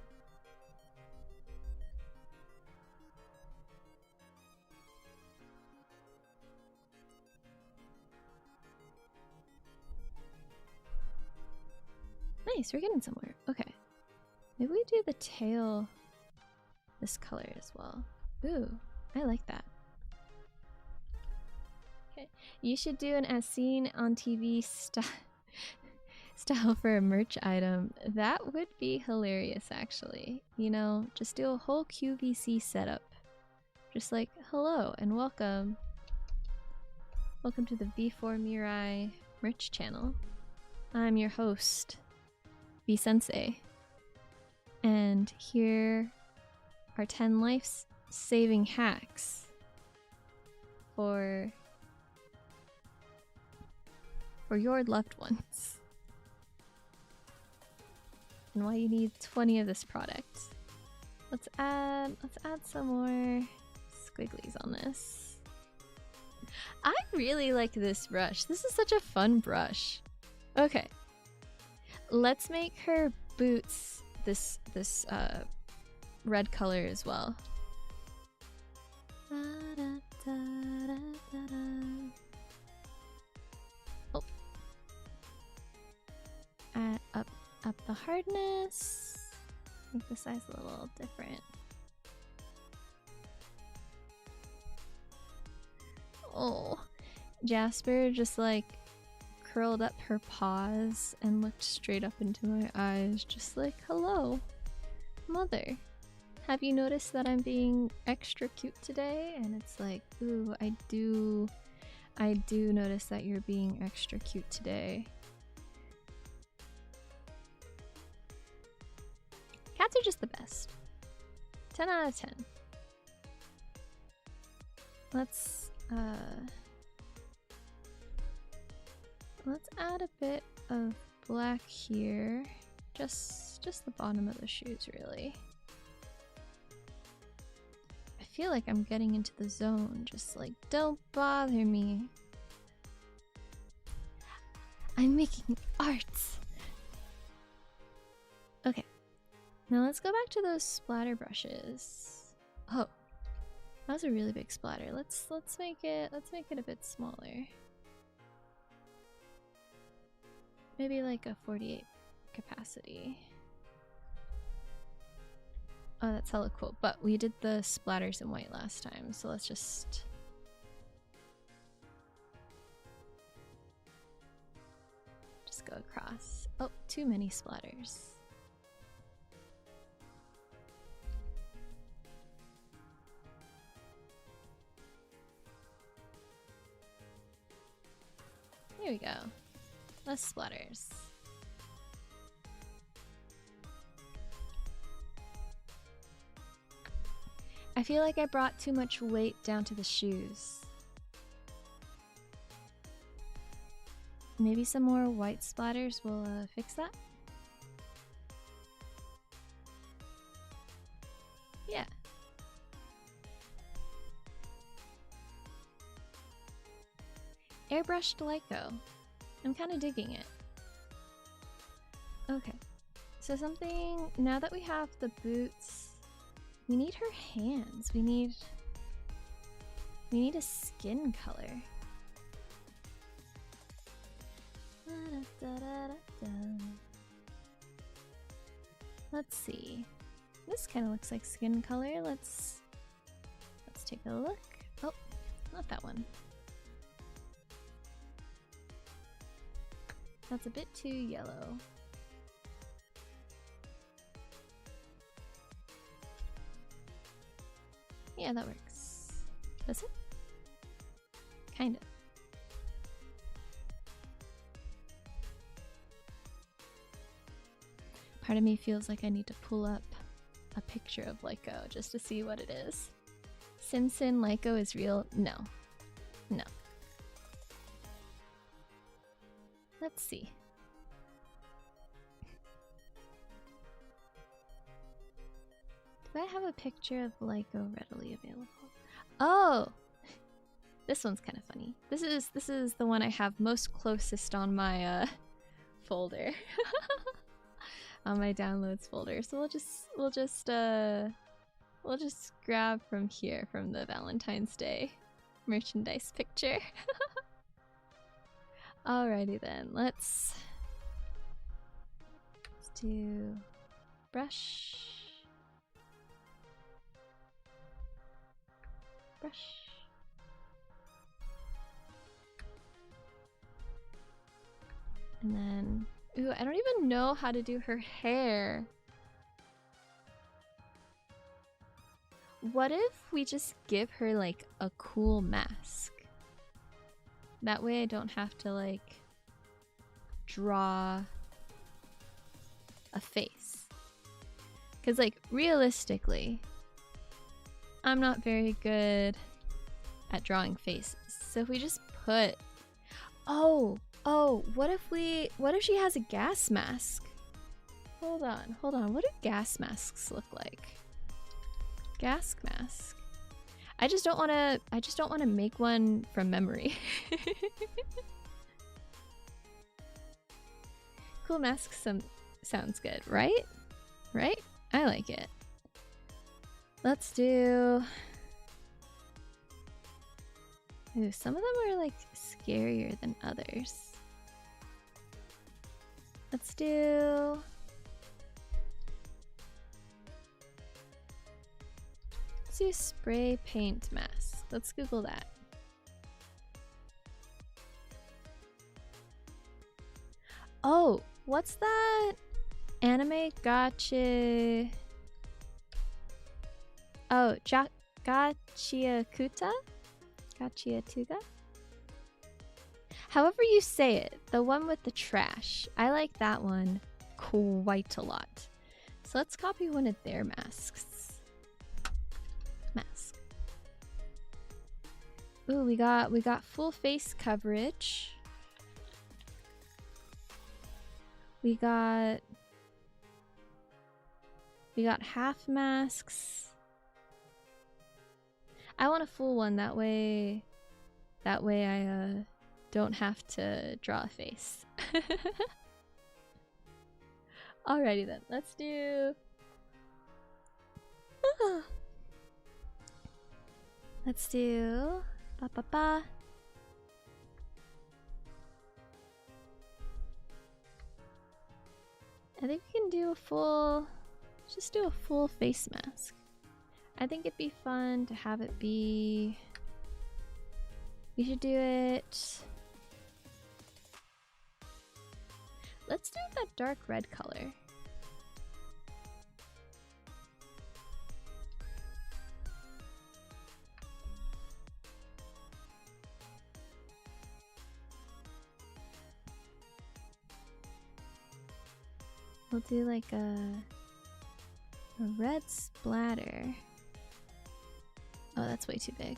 Nice, we're getting somewhere. Okay. Maybe we do the tail this color as well. Ooh, I like that. Okay. You should do an as seen on TV style for a merch item. That would be hilarious, actually. You know, just do a whole QVC setup. Just like, hello and welcome. Welcome to the V4 Mirai merch channel. I'm your host, V-Sensei. And here are 10 life-saving hacks for your loved ones. And why you need 20 of this product. Let's add some more squigglies on this. I really like this brush. This is such a fun brush. Okay. Let's make her boots this red color as well. Oh. Up the hardness. Make the size a little different. Oh, Jasper just like curled up her paws and looked straight up into my eyes, just like, hello, mother. Have you noticed that I'm being extra cute today? And it's like, ooh, I do notice that you're being extra cute today. Cats are just the best. 10 out of 10. Let's add a bit of black here. Just the bottom of the shoes, really. I feel like I'm getting into the zone, just like, don't bother me. I'm making art. Okay. Now let's go back to those splatter brushes. Oh, that was a really big splatter. Let's make it a bit smaller. Maybe like a 48 capacity. Oh, that's hella cool. But we did the splatters in white last time, so let's just go across. Oh, too many splatters. Here we go. Less splatters. I feel like I brought too much weight down to the shoes. Maybe some more white splatters will fix that? Yeah. Airbrushed Lyko. I'm kind of digging it. Okay. So something, now that we have the boots We need her hands. We need a skin color. Let's see. This kind of looks like skin color. Let's take a look. Oh, not that one. That's a bit too yellow. Yeah, that works. Does it? Kind of. Part of me feels like I need to pull up a picture of Lyko just to see what it is. Sin Lyko is real? No. No. Let's see. Do I have a picture of Lyko readily available? Oh! This one's kind of funny. This is the one I have most closest on my folder. On my downloads folder. So we'll just grab from here from the Valentine's Day merchandise picture. Alrighty then, let's do brush. And then, ooh, I don't even know how to do her hair. What if we just give her like a cool mask? That way I don't have to like draw a face. Cause like realistically, I'm not very good at drawing faces. So if we just put, oh, what if she has a gas mask? Hold on. What do gas masks look like? Gas mask. I just don't want to make one from memory. Cool mask sounds good, right? Right? I like it. Let's do... Ooh, some of them are like scarier than others. Let's do... Let's do spray paint mask. Let's Google that. Oh, what's that anime gacha? Oh, Gachiakuta? Gachiatuga? However you say it, the one with the trash. I like that one quite a lot. So let's copy one of their masks. Mask. Ooh, we got full face coverage. We got half masks. I want a full one, that way I don't have to draw a face. Alrighty then, let's do... Let's do... I think we can do a full... Just do a full face mask. I think it'd be fun to have it be... We should do it... Let's do that dark red color. We'll do like a red splatter. Oh, that's way too big.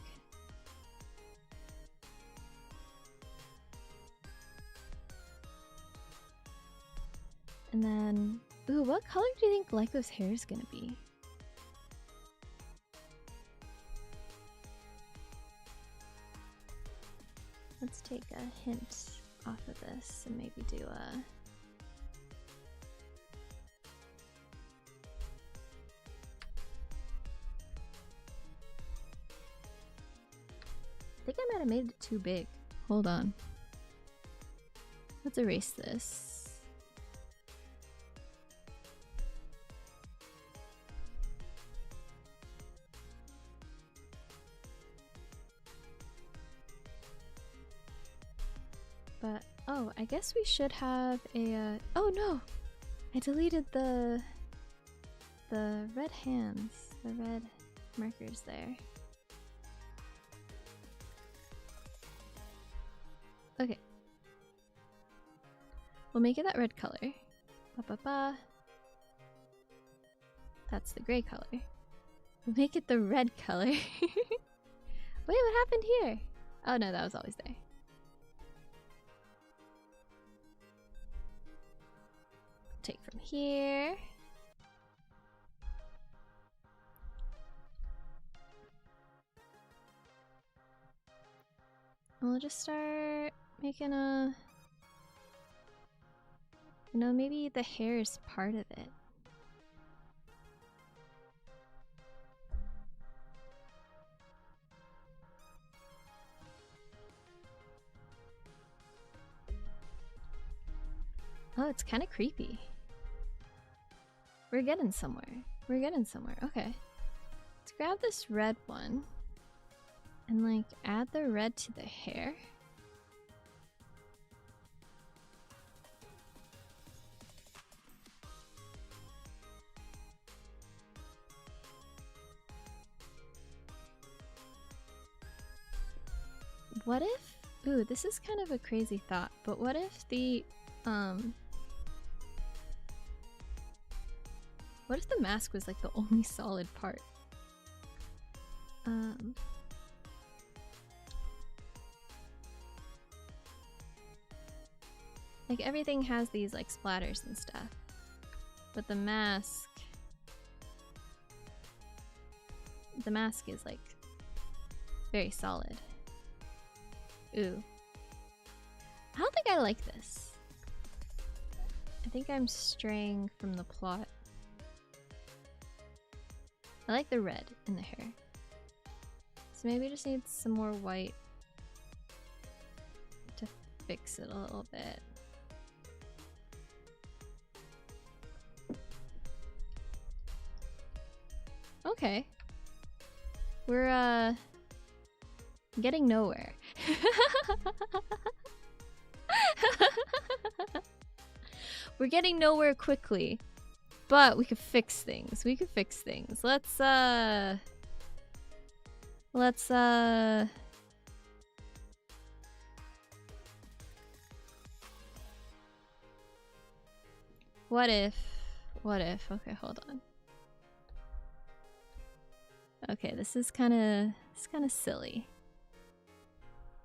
And then, ooh, what color do you think Lyko's hair is gonna be? Let's take a hint off of this and maybe do a... think I might have made it too big. Hold on. Let's erase this. But, oh, I guess we should have a, oh no! I deleted the red hands, the red markers there. Okay. We'll make it that red color. Ba ba ba. That's the gray color. We'll make it the red color. Wait, what happened here? Oh no, that was always there. Take from here. And we'll just start making a, you know, maybe the hair is part of it. Oh, it's kind of creepy. We're getting somewhere. We're getting somewhere. Okay. Let's grab this red one and like add the red to the hair. What if, ooh, this is kind of a crazy thought, but what if the, what if the mask was like the only solid part? Like everything has these like splatters and stuff, but the mask is like very solid. Ooh. I don't think I like this. I think I'm straying from the plot. I like the red in the hair. So maybe we just need some more white to fix it a little bit. Okay. We're getting nowhere. We're getting nowhere quickly, but we could fix things. We could fix things. Let's what if, okay, hold on. Okay, this is kind of silly.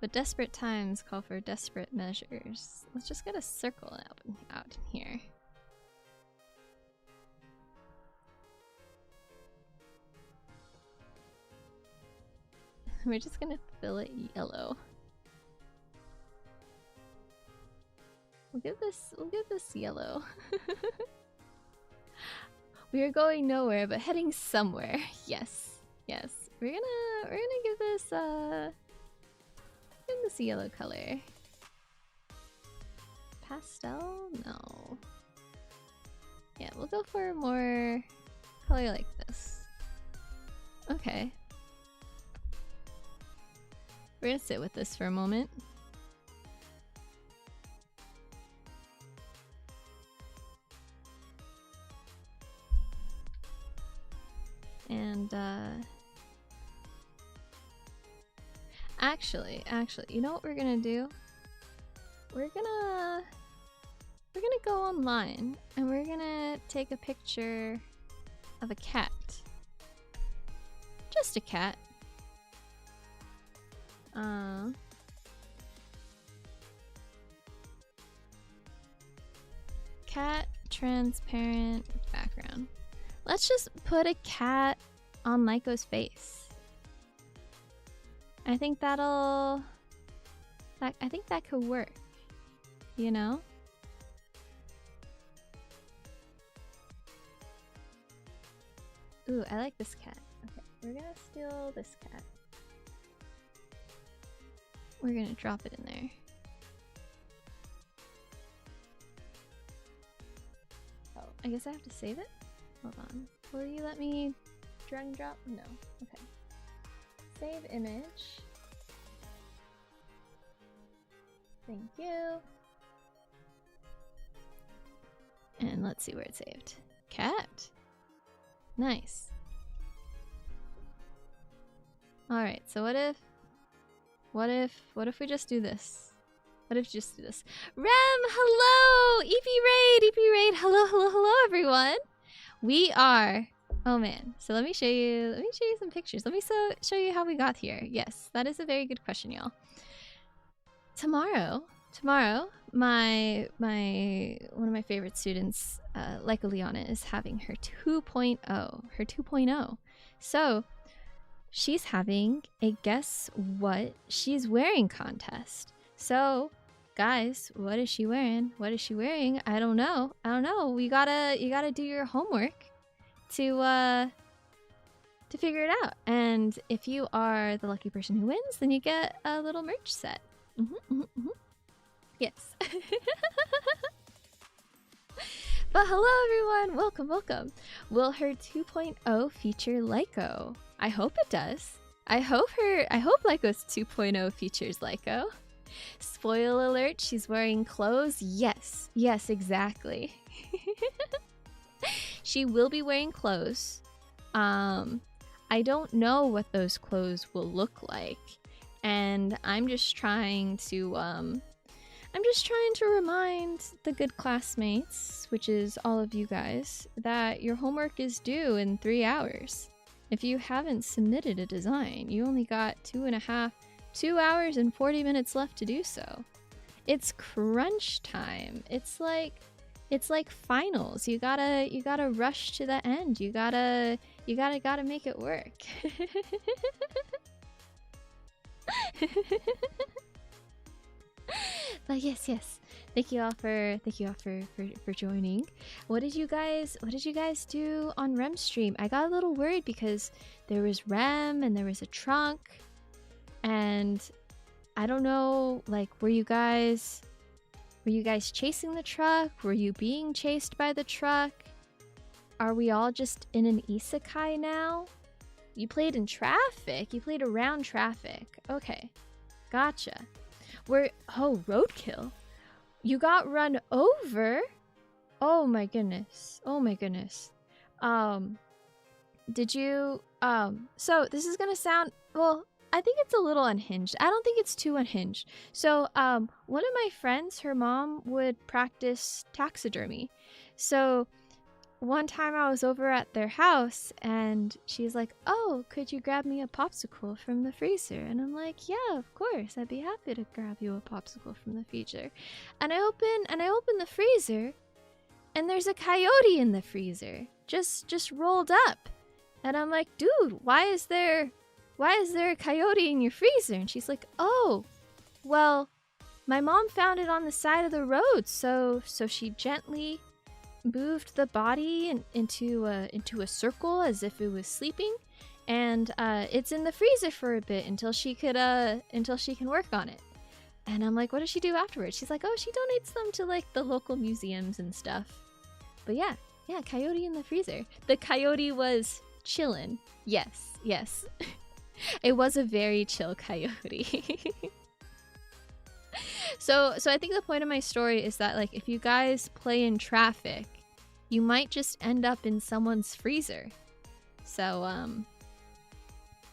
But desperate times call for desperate measures. Let's just get a circle out in here. We're just gonna fill it yellow. We'll give this yellow. We are going nowhere, but heading somewhere. Yes. Yes. We're gonna give this yellow color. Pastel? No. Yeah, we'll go for more color like this. Okay. We're gonna sit with this for a moment. And actually, you know what we're gonna do? We're gonna go online and we're gonna take a picture of a cat. Just a cat. Cat transparent background. Let's just put a cat on Lyko's face. I think that could work, you know? Ooh, I like this cat. Okay, we're gonna steal this cat. we're gonna drop it in there. Oh, I guess I have to save it? Hold on. Will you let me drag and drop? No. Okay. Save image. Thank you. And let's see where it's saved. Cat. Nice. Alright, so what if we just do this? What if you just do this? Rem, hello! EP Raid, hello everyone! We are, oh man, so let me show you some pictures. Let me show you how we got here. Yes, that is a very good question, y'all. Tomorrow, one of my favorite students, Lyko Lianna, is having her 2.0. So she's having a guess what she's wearing contest. So guys, what is she wearing? I don't know. You gotta do your homework to figure it out. And if you are the lucky person who wins, then you get a little merch set. Yes. But hello everyone, welcome. Will her 2.0 feature Lyko? I hope it does. I hope Lyko's 2.0 features Lyko. Spoiler alert, she's wearing clothes. Yes, exactly. She will be wearing clothes. I don't know what those clothes will look like. And I'm just trying to remind the good classmates, which is all of you guys, that your homework is due in 3 hours. If you haven't submitted a design, you only got 2 hours and 40 minutes left to do so. It's crunch time. It's like finals. You gotta rush to the end. You gotta make it work. But yes. Thank you all for joining. What did you guys do on Rem's stream? I got a little worried because there was Rem and there was a trunk, and I don't know, like, were you guys chasing the truck? Were you being chased by the truck? Are we all just in an isekai now? You played in traffic? You played around traffic. Okay. Gotcha. Roadkill. You got run over? Oh my goodness. Did you, so this is gonna sound, well, I think it's a little unhinged. I don't think it's too unhinged. So, one of my friends, her mom would practice taxidermy. So, one time I was over at their house and she's like, "Oh, could you grab me a popsicle from the freezer?" And I'm like, "Yeah, of course. I'd be happy to grab you a popsicle from the freezer." And I open the freezer and there's a coyote in the freezer. Just rolled up. And I'm like, "Dude, why is there a coyote in your freezer?" And she's like, "Oh, well, my mom found it on the side of the road, so she gently moved the body into a circle as if it was sleeping, and it's in the freezer for a bit until she can work on it." And I'm like, "What does she do afterwards?" She's like, "Oh, she donates them to like the local museums and stuff." But yeah, coyote in the freezer. The coyote was chillin'. Yes. It was a very chill coyote. So I think the point of my story is that, like, if you guys play in traffic, you might just end up in someone's freezer. So,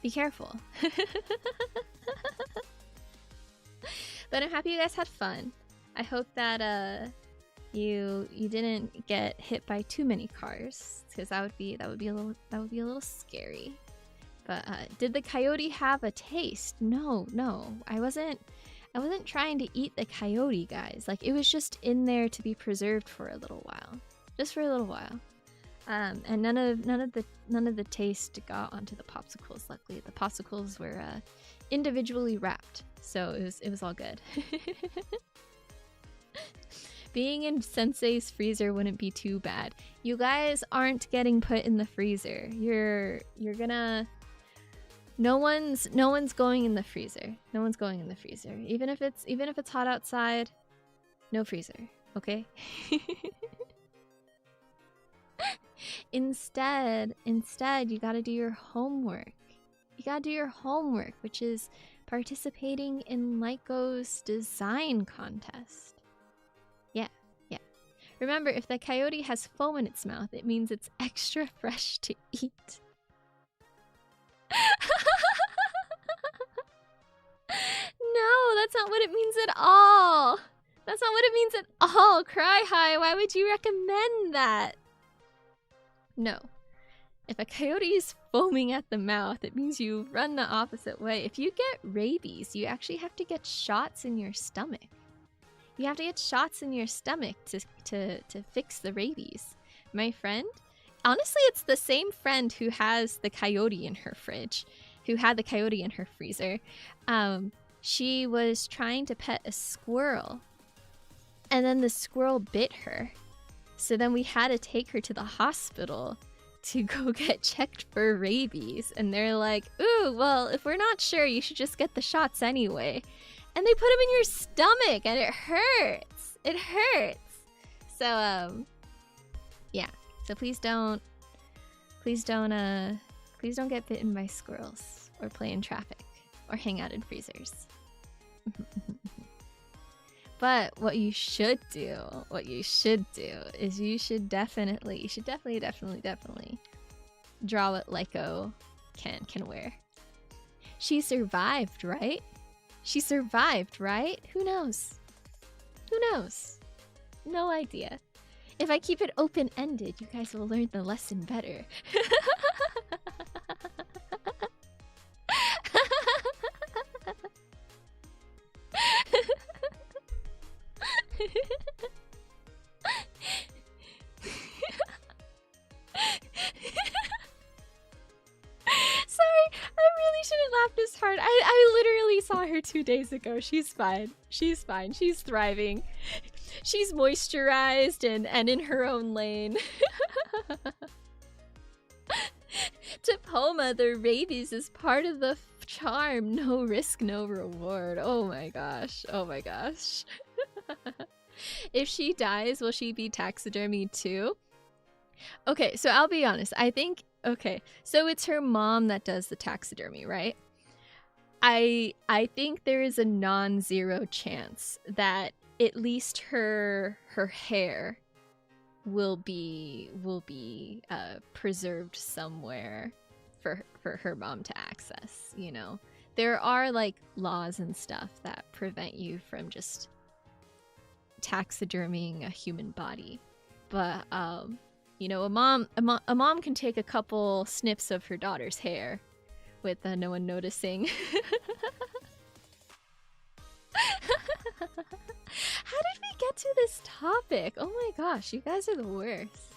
be careful. But I'm happy you guys had fun. I hope that you didn't get hit by too many cars, because that would be a little scary. But did the coyote have a taste? No, I wasn't trying to eat the coyote, guys. Like, it was just in there to be preserved for a little while, just for a little while. And none of the taste got onto the popsicles. Luckily, the popsicles were individually wrapped, so it was all good. Being in Sensei's freezer wouldn't be too bad. You guys aren't getting put in the freezer. You're gonna No one's going in the freezer. No one's going in the freezer. Even if it's hot outside, no freezer, okay? Instead, you gotta do your homework. You gotta do your homework, which is participating in Lyko's design contest. Yeah. Remember, if the coyote has foam in its mouth, it means it's extra fresh to eat. No, that's not what it means at all. That's not what it means at all. Cry High, why would you recommend that? No. If a coyote is foaming at the mouth, it means you run the opposite way. If you get rabies, you actually have to get shots in your stomach. You have to get shots in your stomach to fix the rabies. My friend, honestly, it's the same friend who has the coyote in her fridge, who had the coyote in her freezer. She was trying to pet a squirrel, and then the squirrel bit her. So then we had to take her to the hospital to go get checked for rabies. And they're like, ooh, well, if we're not sure, you should just get the shots anyway. And they put them in your stomach, and it hurts. It hurts. So, yeah. So please don't get bitten by squirrels, or play in traffic, or hang out in freezers. But what you should do is you should definitely draw what Lyko can wear. She survived, right? Who knows? No idea. If I keep it open-ended, you guys will learn the lesson better. Sorry, I really shouldn't laugh this hard. I literally saw her 2 days ago. She's fine. She's thriving. She's moisturized and in her own lane. To Poma, the rabies is part of the charm. No risk, no reward. Oh my gosh. If she dies, will she be taxidermied too? Okay, so I'll be honest. I think, okay, so it's her mom that does the taxidermy, right? I think there is a non-zero chance that at least her hair will be preserved somewhere for her mom to access, you know? There are like laws and stuff that prevent you from just taxidermying a human body, but you know, a mom can take a couple snips of her daughter's hair with no one noticing. How did we get to this topic? Oh my gosh, you guys are the worst.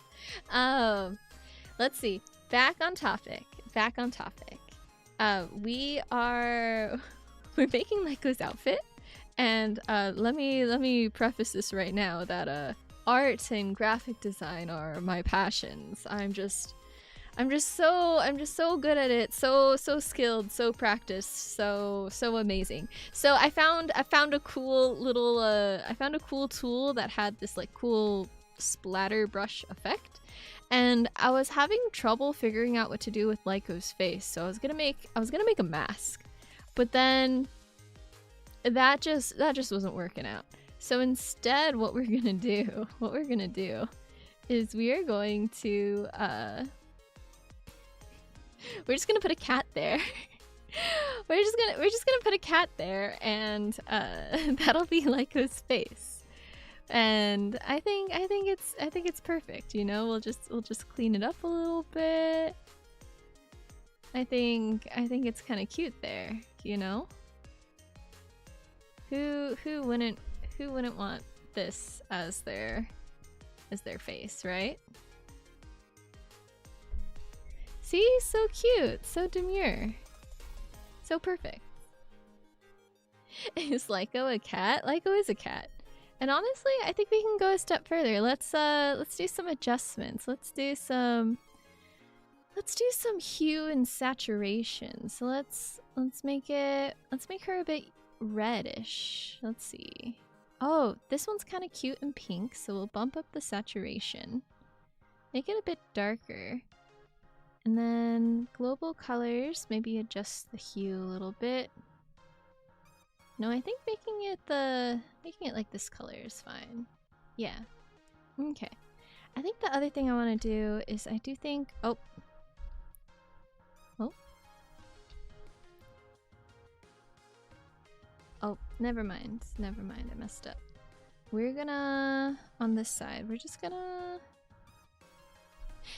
Let's see. Back on topic. We're making Lyko's outfit, and let me preface this right now that art and graphic design are my passions. I'm just so good at it, so skilled, so practiced, so amazing. So I found a cool little tool that had this like cool splatter brush effect, and I was having trouble figuring out what to do with Lyko's face. So I was gonna make a mask, but then that just wasn't working out. So instead, what we're gonna do is we are going to we're just gonna put a cat there. we're just gonna put a cat there, and that'll be Lyko's face. And I think it's perfect. You know, we'll just clean it up a little bit. I think it's kind of cute there. You know, who wouldn't want this as their face, right? See, so cute, so demure, so perfect. Is Lyko a cat? Lyko is a cat. And honestly, I think we can go a step further. Let's do some adjustments. Let's do some Let's do some hue and saturation. So let's make her a bit reddish. Let's see. Oh, this one's kind of cute and pink, so we'll bump up the saturation. Make it a bit darker. And then global colors, maybe adjust the hue a little bit. No, I think making it like this color is fine. Yeah. Okay. I think the other thing I want to do is I do think oh, never mind. Never mind. I messed up. We're gonna on this side. We're just gonna.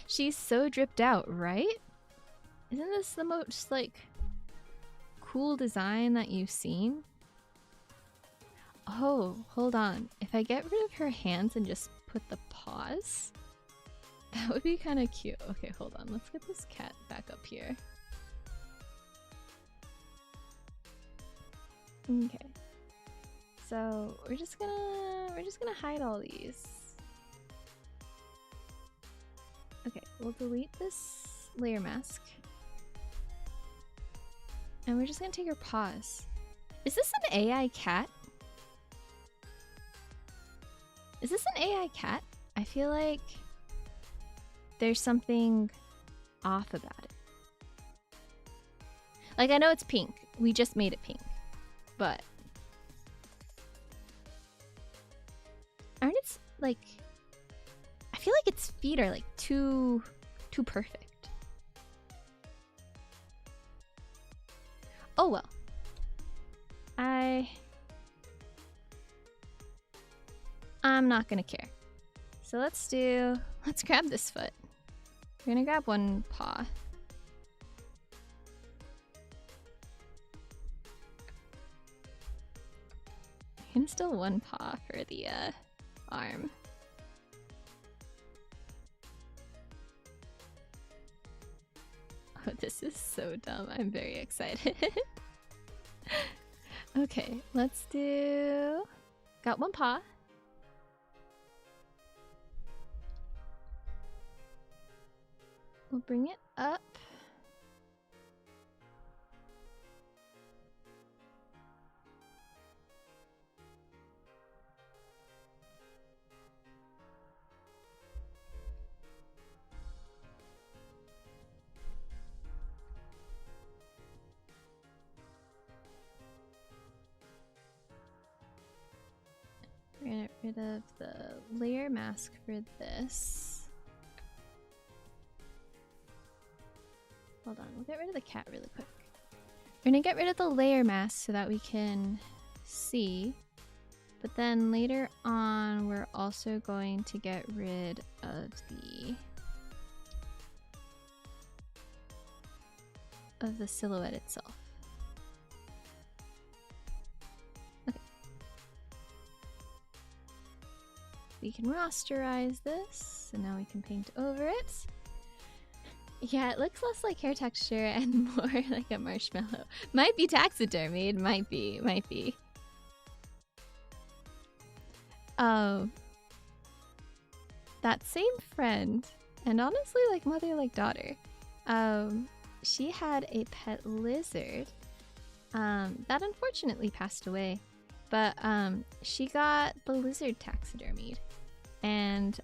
She's so dripped out, right? Isn't this the most like cool design that you've seen? Oh, hold on. If I get rid of her hands and just put the paws, that would be kind of cute. Okay, hold on. Let's get this cat back up here. Okay. So we're just gonna hide all these. Okay, we'll delete this layer mask. And we're just gonna take her paws. Is this an AI cat? Is this an AI cat? I feel like there's something off about it. Like, I know it's pink. We just made it pink. But aren't its like I feel like its feet are like too perfect. Oh well. I'm not gonna care. So let's grab this foot. We're gonna grab one paw. And still one paw for the arm. Oh, this is so dumb. I'm very excited. Okay, let's do... Got one paw. We'll bring it up. We're gonna get rid of the layer mask for this. Hold on, we'll get rid of the cat really quick. We're gonna get rid of the layer mask so that we can see. But then later on, we're also going to get rid of the silhouette itself. Okay. We can rasterize this, and now we can paint over it. Yeah, it looks less like hair texture and more like a marshmallow. Might be taxidermied, might be. That same friend, and honestly like mother like daughter, she had a pet lizard that unfortunately passed away, but she got the lizard taxidermied, and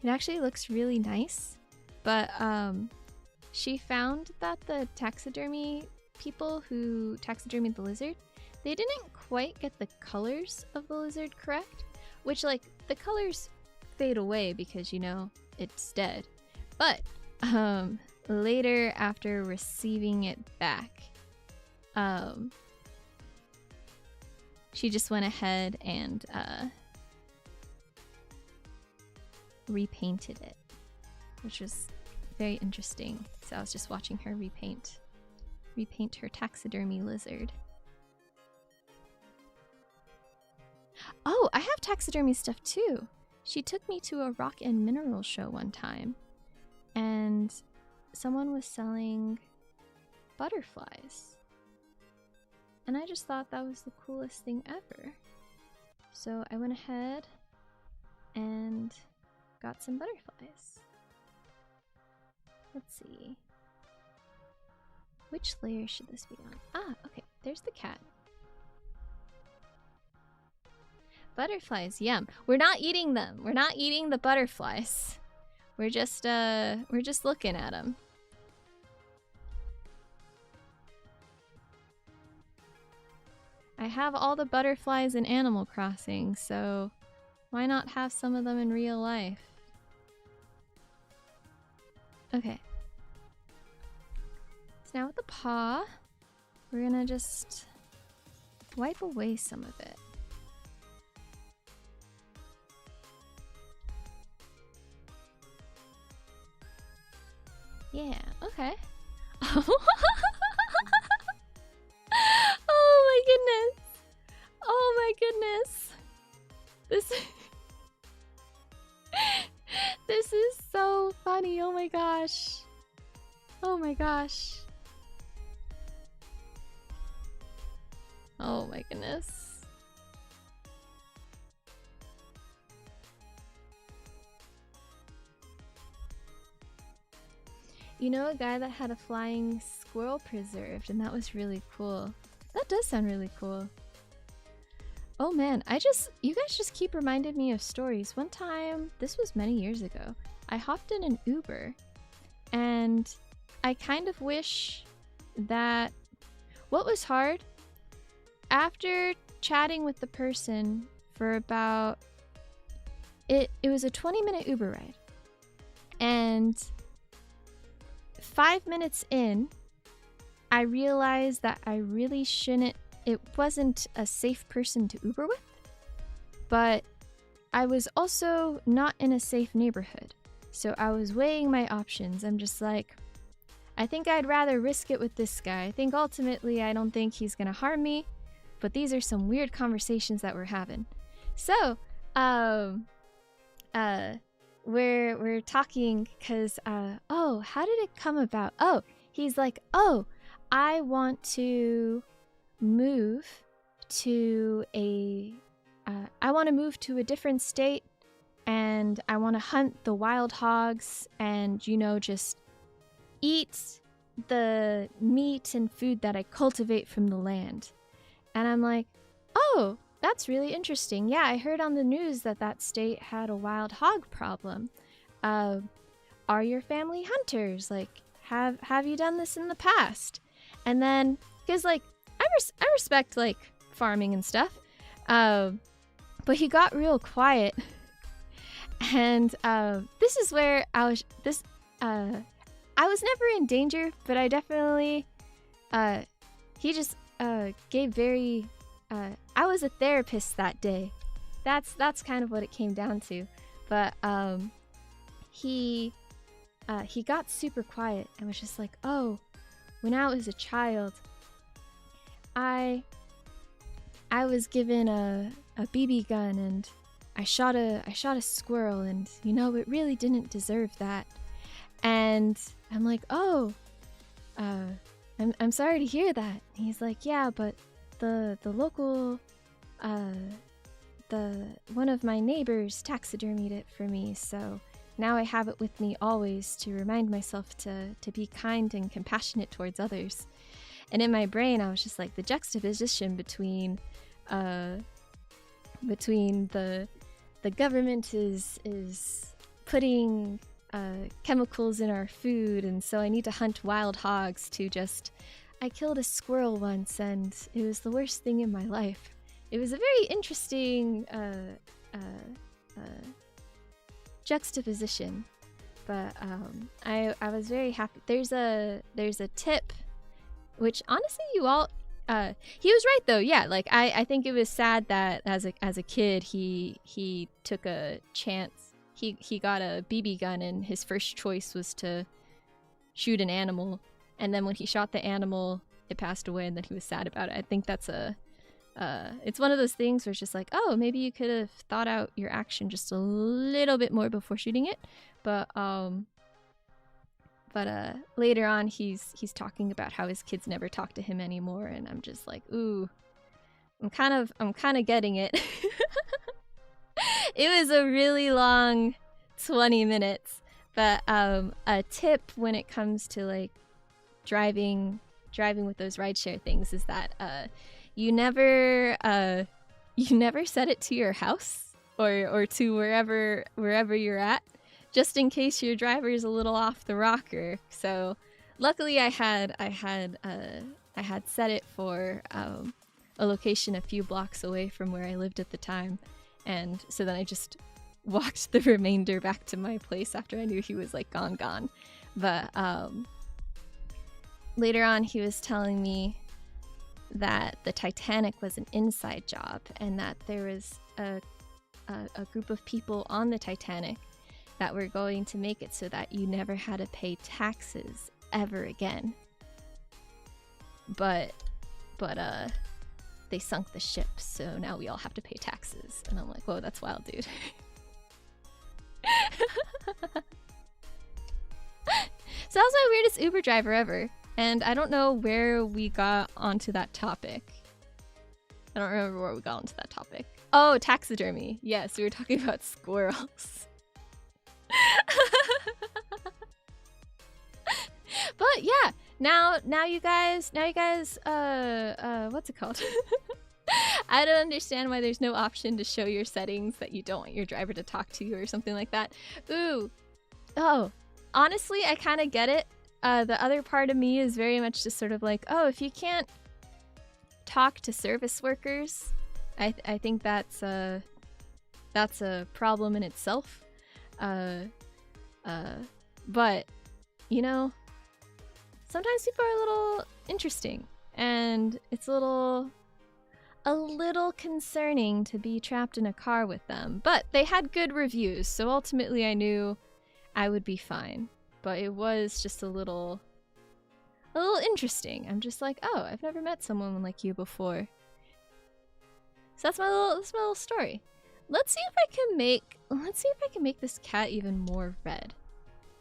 it actually looks really nice, but she found that the taxidermy people who taxidermied the lizard, they didn't quite get the colors of the lizard correct, which like the colors fade away because, you know, it's dead. But later, after receiving it back, she just went ahead and repainted it, which was very interesting. So I was just watching her repaint her taxidermy lizard. Oh, I have taxidermy stuff too. She took me to a rock and mineral show one time, and someone was selling butterflies. And I just thought that was the coolest thing ever. So I went ahead and got some butterflies. Let's see. Which layer should this be on? Ah, okay. There's the cat. Butterflies, yum. We're not eating them. We're not eating the butterflies. We're just looking at them. I have all the butterflies in Animal Crossing, so why not have some of them in real life? Okay. So now with the paw, we're gonna just wipe away some of it. Yeah, okay. Oh my goodness. Oh my goodness. This is so funny. Oh my gosh. Oh my gosh. Oh my goodness. You know a guy that had a flying squirrel preserved, and that was really cool. That does sound really cool. Oh man, you guys just keep reminding me of stories. One time, this was many years ago, I hopped in an Uber, and I kind of wish that... What was hard? After chatting with the person for about... It was a 20-minute Uber ride. And 5 minutes in, I realized that I really shouldn't... It wasn't a safe person to Uber with, but I was also not in a safe neighborhood. So I was weighing my options. I'm just like, I think I'd rather risk it with this guy. I think ultimately I don't think he's gonna harm me, but these are some weird conversations that we're having. So, we're talking because, oh, how did it come about? Oh, he's like, oh, I want to move to a different state, and I want to hunt the wild hogs and, you know, just eat the meat and food that I cultivate from the land. And I'm like, oh, that's really interesting. Yeah, I heard on the news that that state had a wild hog problem. Are your family hunters? Like, have you done this in the past? And then, because, like, I respect, like, farming and stuff. But he got real quiet. And this is where I was never in danger, but I definitely, he just gave very, I was a therapist that day. That's kind of what it came down to. But he got super quiet and was just like, oh, when I was a child, I was given a BB gun and I shot a squirrel, and you know, it really didn't deserve that. And I'm like, oh, I'm sorry to hear that. And he's like, yeah, but the local one of my neighbors taxidermied it for me, so now I have it with me always to remind myself to be kind and compassionate towards others. And in my brain, I was just like, the juxtaposition between the government is putting chemicals in our food, and so I need to hunt wild hogs, to just, I killed a squirrel once and it was the worst thing in my life. It was a very interesting juxtaposition, but I was very happy. There's a tip, which honestly you all, he was right though. Yeah, like I think it was sad that as a kid he took a chance. He got a BB gun and his first choice was to shoot an animal, and then when he shot the animal, it passed away, and then he was sad about it. I think that's it's one of those things where it's just like, oh, maybe you could have thought out your action just a little bit more before shooting it. But later on, he's talking about how his kids never talk to him anymore, and I'm just like, ooh, I'm kind of getting it. It was a really long 20 minutes, But a tip when it comes to like driving with those rideshare things is that you never set it to your house or to wherever you're at, just in case your driver is a little off the rocker. So luckily I had set it for a location a few blocks away from where I lived at the time, and so then I just walked the remainder back to my place after I knew he was like gone. But later on he was telling me that the Titanic was an inside job, and that there was a group of people on the Titanic that were going to make it so that you never had to pay taxes ever again. But they sunk the ship, so now we all have to pay taxes. And I'm like, whoa, that's wild, dude. So that was my weirdest Uber driver ever. And I don't know where we got onto that topic. I don't remember where we got onto that topic. Oh, taxidermy. Yes, we were talking about squirrels. But yeah, now you guys, what's it called? I don't understand why there's no option to show your settings that you don't want your driver to talk to you or something like that. Ooh. Oh, honestly, I kind of get it. The other part of me is very much just sort of like, oh, if you can't talk to service workers, I think that's a problem in itself. But you know, sometimes people are a little interesting, and it's a little concerning to be trapped in a car with them. But they had good reviews, so ultimately I knew I would be fine. But it was just a little interesting. I'm just like, oh, I've never met someone like you before. So that's my little story. Let's see if I can make this cat even more red.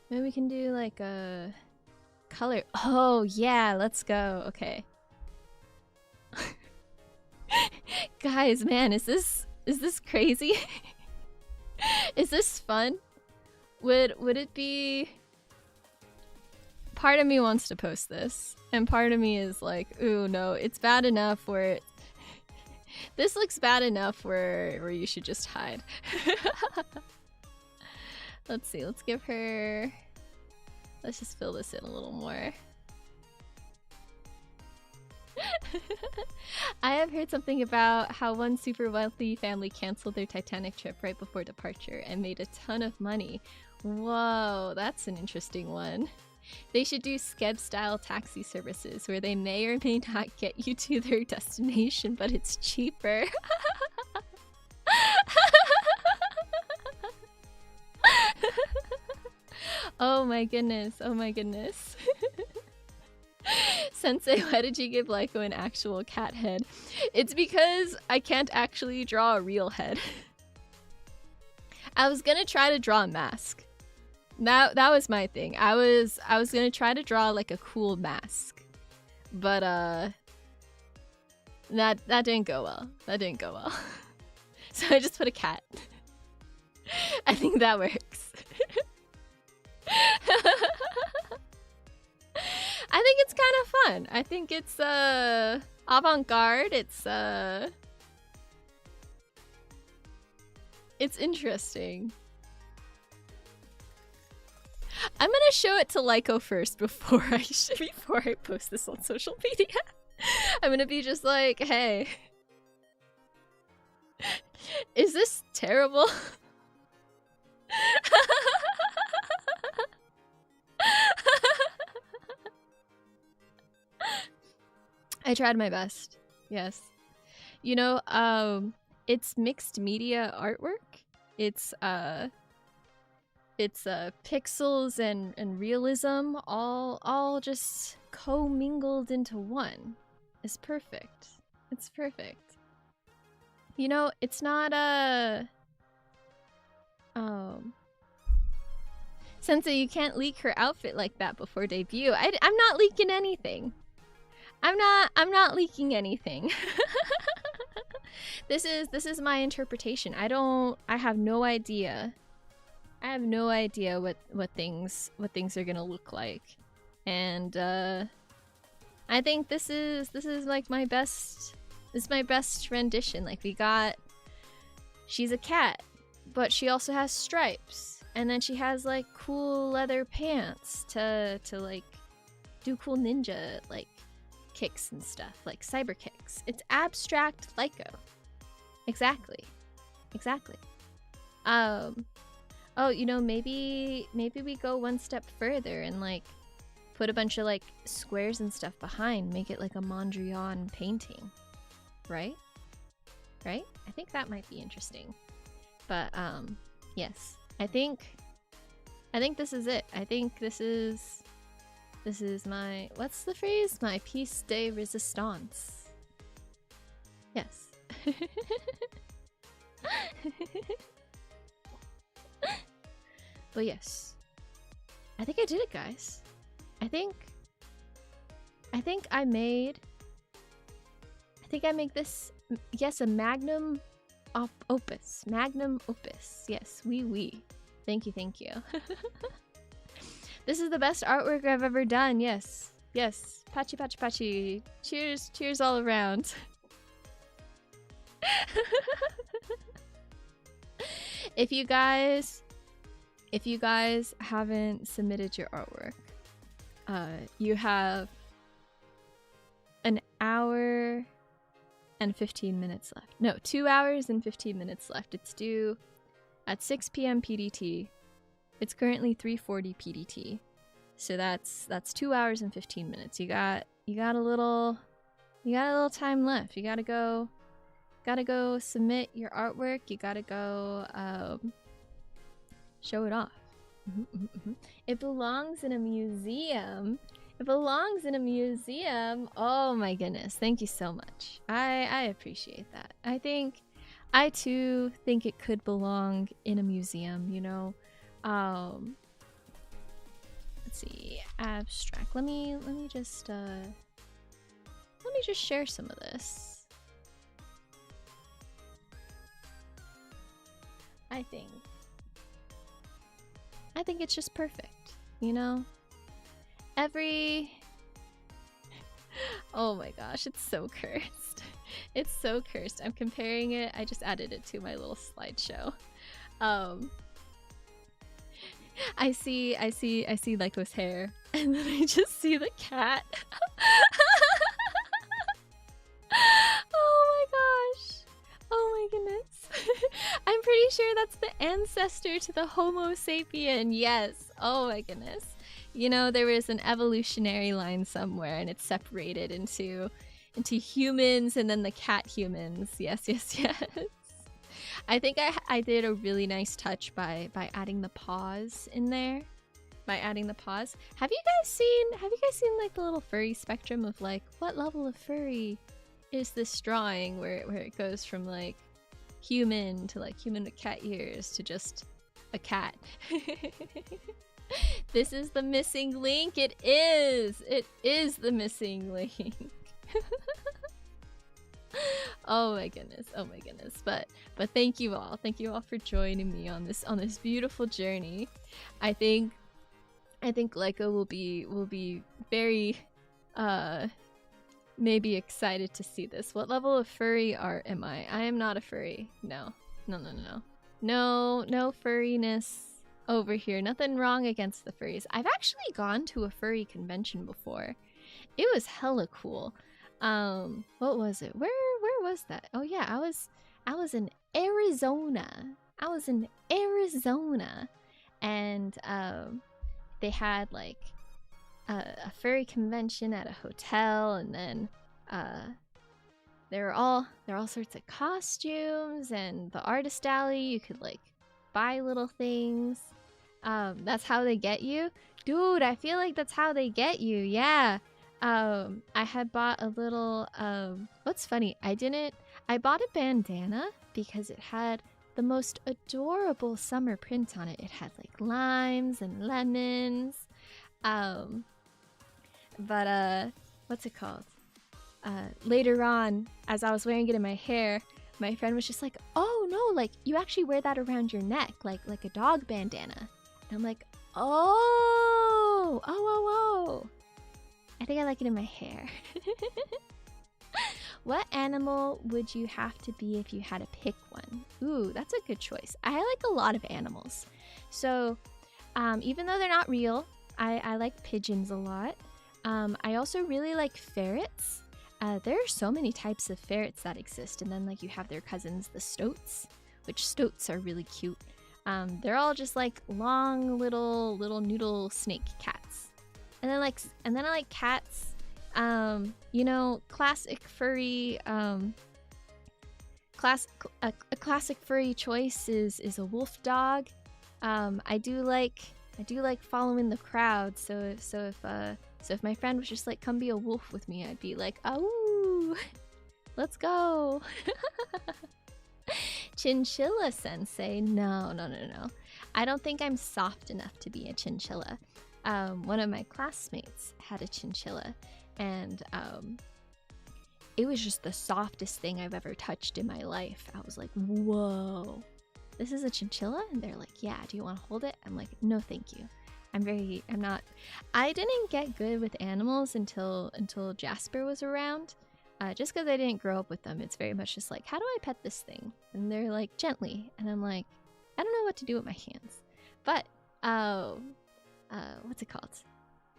Maybe we can do like a color. Oh yeah, let's go. Okay. Guys, man, is this crazy? Is this fun? Would it be... Part of me wants to post this, and part of me is like, ooh, no, it's bad enough where this looks bad enough where you should just hide. Let's see, let's give her... Let's just fill this in a little more. I have heard something about how one super wealthy family canceled their Titanic trip right before departure and made a ton of money. Whoa, that's an interesting one. They should do Skeb-style taxi services where they may or may not get you to their destination, but it's cheaper. Oh my goodness, oh my goodness. Sensei, why did you give Lyko an actual cat head? It's because I can't actually draw a real head. I was gonna try to draw a mask. That was my thing. I was gonna try to draw like a cool mask, but that didn't go well. That didn't go well. So I just put a cat. I think that works. I think it's kind of fun. I think it's avant-garde. It's interesting. I'm gonna show it to Lyko first before I post this on social media. I'm gonna be just like, hey, is this terrible? I tried my best. Yes. You know, it's mixed media artwork. It's pixels and realism all just commingled into one. It's perfect. It's perfect. You know, it's not Sensei, you can't leak her outfit like that before debut. I'm not leaking anything. I'm not leaking anything. This is my interpretation. I have no idea I have no idea what things are gonna look like, and I think this is like my best. This is my best rendition. Like she's a cat, but she also has stripes, and then she has like cool leather pants to like do cool ninja like kicks and stuff, like cyber kicks. It's abstract Lyko. Exactly. Oh, you know, maybe we go one step further and like put a bunch of like squares and stuff behind, make it like a Mondrian painting, right? I think that might be interesting. But yes, I think this is it. I think this is my, what's the phrase? My piece de resistance. Yes. But yes, I think I did it, guys. I think I made this, yes, a magnum opus. Magnum opus. Yes, oui. Thank you. This is the best artwork I've ever done. Yes. Patchy. Cheers all around. If you guys haven't submitted your artwork, you have an hour and 15 minutes left. No, 2 hours and 15 minutes left. It's due at 6 p.m. PDT. It's currently 3:40 PDT. So that's 2 hours and 15 minutes. You got a little time left. You gotta go submit your artwork. You gotta go show it off. It belongs in a museum. Oh my goodness, thank you so much. I appreciate that. I too think it could belong in a museum, you know. Let's see, abstract. Let me just share some of this. I think it's just perfect, you know? Oh my gosh, it's so cursed. It's so cursed. I'm comparing it. I just added it to my little slideshow. I see Lyko's hair, and then I just see the cat. Oh my goodness. I'm pretty sure that's the ancestor to the Homo sapien. Yes. Oh my goodness. You know, there was an evolutionary line somewhere, and it's separated into humans and then the cat humans. Yes. I think I did a really nice touch by adding the paws in there. Have you guys seen like the little furry spectrum of like what level of furry is this drawing, where it goes from like human to like human with cat ears to just a cat? This is the missing link. It is the missing link. Oh my goodness. But thank you all for joining me on this beautiful journey. I think Lyko will be very maybe excited to see this. What level of furry art am I? I am not a furry. No furriness over here. Nothing wrong against the furries. I've actually gone to a furry convention before. It was hella cool. What was it? Where was that? Oh yeah, I was in Arizona. And they had like a furry convention at a hotel, and then there are all sorts of costumes, and the artist alley, you could like buy little things. That's how they get you, dude. I feel like that's how they get you. Yeah. I had bought a little what's funny, I bought a bandana because it had the most adorable summer print on it. It had like limes and lemons. But what's it called? Later on, as I was wearing it in my hair, my friend was just like, oh no, like you actually wear that around your neck, like a dog bandana. And I'm like, oh. I think I like it in my hair. What animal would you have to be if you had to pick one? Ooh, that's a good choice. I like a lot of animals. So even though they're not real, I like pigeons a lot. I also really like ferrets. There are so many types of ferrets that exist, and then like you have their cousins, the stoats, which stoats are really cute. They're all just like long little noodle snake cats. And then I like cats. You know, classic furry a classic furry choice is a wolf dog. I do like following the crowd, so if my friend was just like, come be a wolf with me, I'd be like, oh, let's go. Chinchilla sensei? No. I don't think I'm soft enough to be a chinchilla. One of my classmates had a chinchilla, and it was just the softest thing I've ever touched in my life. I was like, whoa, this is a chinchilla? And they're like, yeah, do you want to hold it? I'm like, no, thank you. I didn't get good with animals until Jasper was around. Just because I didn't grow up with them, it's very much just like, how do I pet this thing? And they're like, gently. And I'm like, I don't know what to do with my hands. But, what's it called?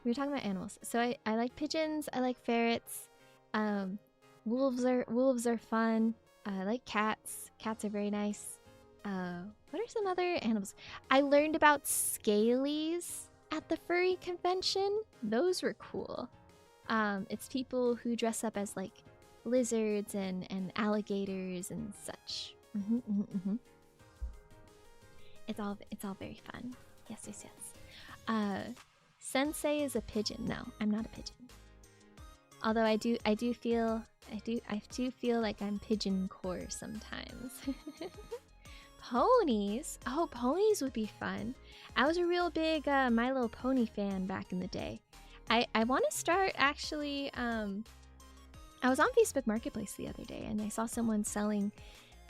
We were talking about animals. So I like pigeons, I like ferrets. Wolves are fun. I like cats. Cats are very nice. What are some other animals? I learned about scalies at the furry convention. Those were cool. It's people who dress up as like lizards and alligators and such. It's all very fun. Yes. Sensei is a pigeon. No, I'm not a pigeon. Although I do feel like I'm pigeon core sometimes. Ponies? Oh, ponies would be fun. I was a real big My Little Pony fan back in the day. I want to start actually. I was on Facebook Marketplace the other day and I saw someone selling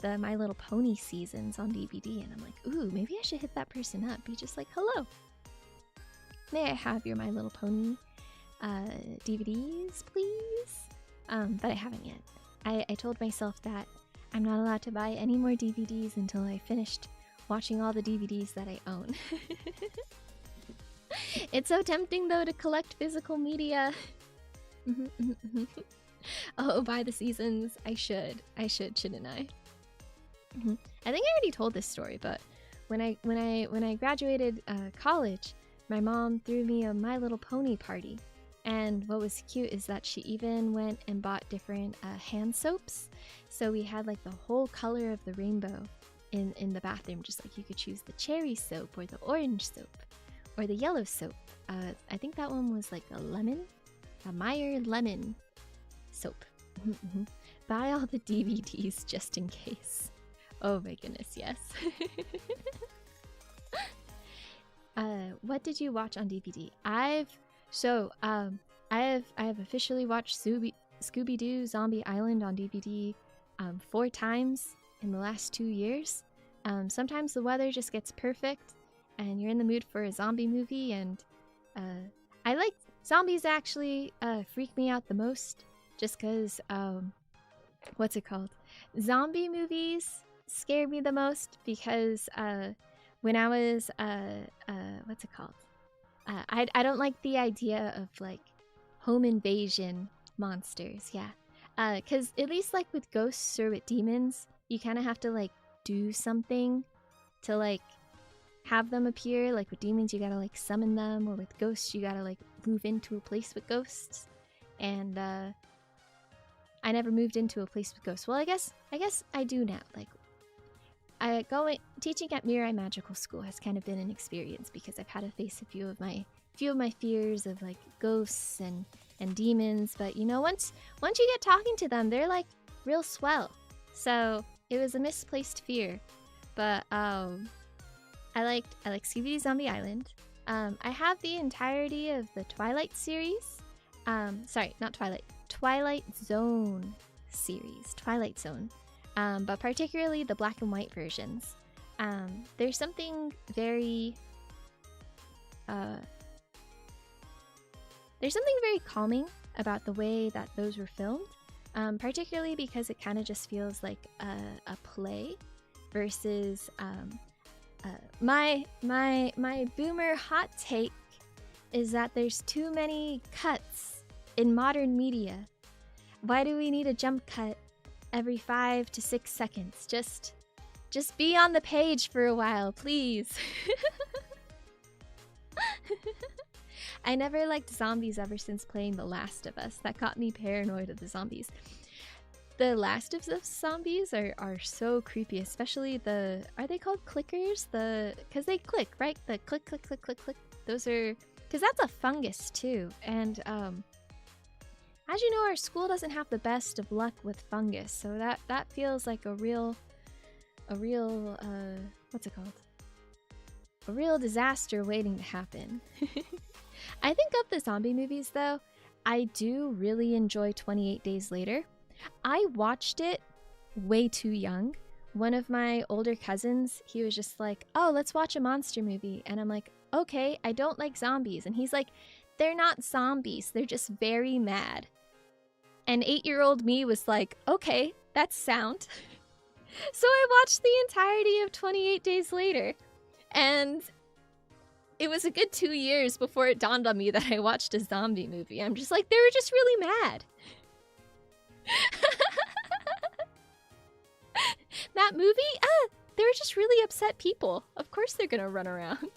the My Little Pony seasons on DVD, and I'm like, ooh, maybe I should hit that person up. Be just like, hello, may I have your My Little Pony DVDs, please? But I haven't yet. I told myself that I'm not allowed to buy any more DVDs until I finished watching all the DVDs that I own. It's so tempting though to collect physical media. Oh, buy the seasons. I should, shouldn't I? I think I already told this story, but when I graduated college, my mom threw me a My Little Pony party. And what was cute is that she even went and bought different hand soaps. So we had like the whole color of the rainbow in the bathroom, just like you could choose the cherry soap or the orange soap or the yellow soap. I think that one was like a Meyer lemon soap. Buy all the DVDs just in case. Oh my goodness, yes. What did you watch on DVD? I have officially watched Scooby-Doo Zombie Island on DVD 4 times in the last 2 years. Sometimes the weather just gets perfect and you're in the mood for a zombie movie, and I like zombies actually freak me out the most, just because what's it called? Zombie movies scare me the most because when I was what's it called? I don't like the idea of like home invasion monsters, yeah. Because at least like with ghosts or with demons, you kind of have to like do something to like have them appear. Like with demons, you gotta like summon them, or with ghosts, you gotta like move into a place with ghosts. And I never moved into a place with ghosts. Well, I guess I do now. Like teaching at Mirai Magical School has kind of been an experience because I've had to face a few of my fears of like ghosts and demons. But you know, once you get talking to them, they're like real swell. So it was a misplaced fear. But I like Scooby-Doo Zombie Island. I have the entirety of the Twilight series. Sorry, not Twilight. Twilight Zone series. Twilight Zone. but particularly the black and white versions. There's something very calming about the way that those were filmed, particularly because it kind of just feels like a play versus my boomer hot take is that there's too many cuts in modern media. Why do we need a jump cut every 5 to 6 seconds? Just be on the page for a while, please. I never liked zombies ever since playing The Last of Us. That got me paranoid of the zombies. The Last of Us zombies are so creepy, especially are they called clickers? Because they click, right? The click, click, click, click, click. Those are, because that's a fungus too. And as you know, our school doesn't have the best of luck with fungus. So that feels like a real, what's it called? A real disaster waiting to happen. I think of the zombie movies though, I do really enjoy 28 Days Later. I watched it way too young. One of my older cousins, he was just like, oh, let's watch a monster movie. And I'm like, okay, I don't like zombies. And he's like, they're not zombies, they're just very mad. And 8-year-old me was like, okay, that's sound. So I watched the entirety of 28 Days Later. And it was a good 2 years before it dawned on me that I watched a zombie movie. I'm just like, they were just really mad. That movie? They were just really upset people. Of course they're gonna run around.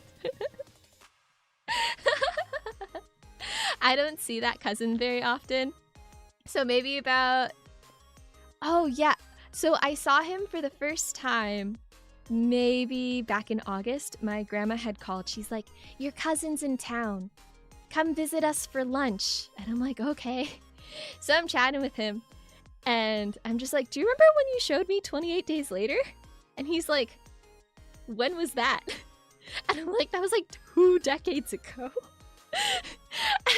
I don't see that cousin very often. So maybe about... Oh yeah, so I saw him for the first time maybe back in August. My grandma had called. She's like, your cousin's in town. Come visit us for lunch. And I'm like, okay. So I'm chatting with him. And I'm just like, do you remember when you showed me 28 Days Later? And he's like, when was that? And I'm like, that was like 2 decades ago.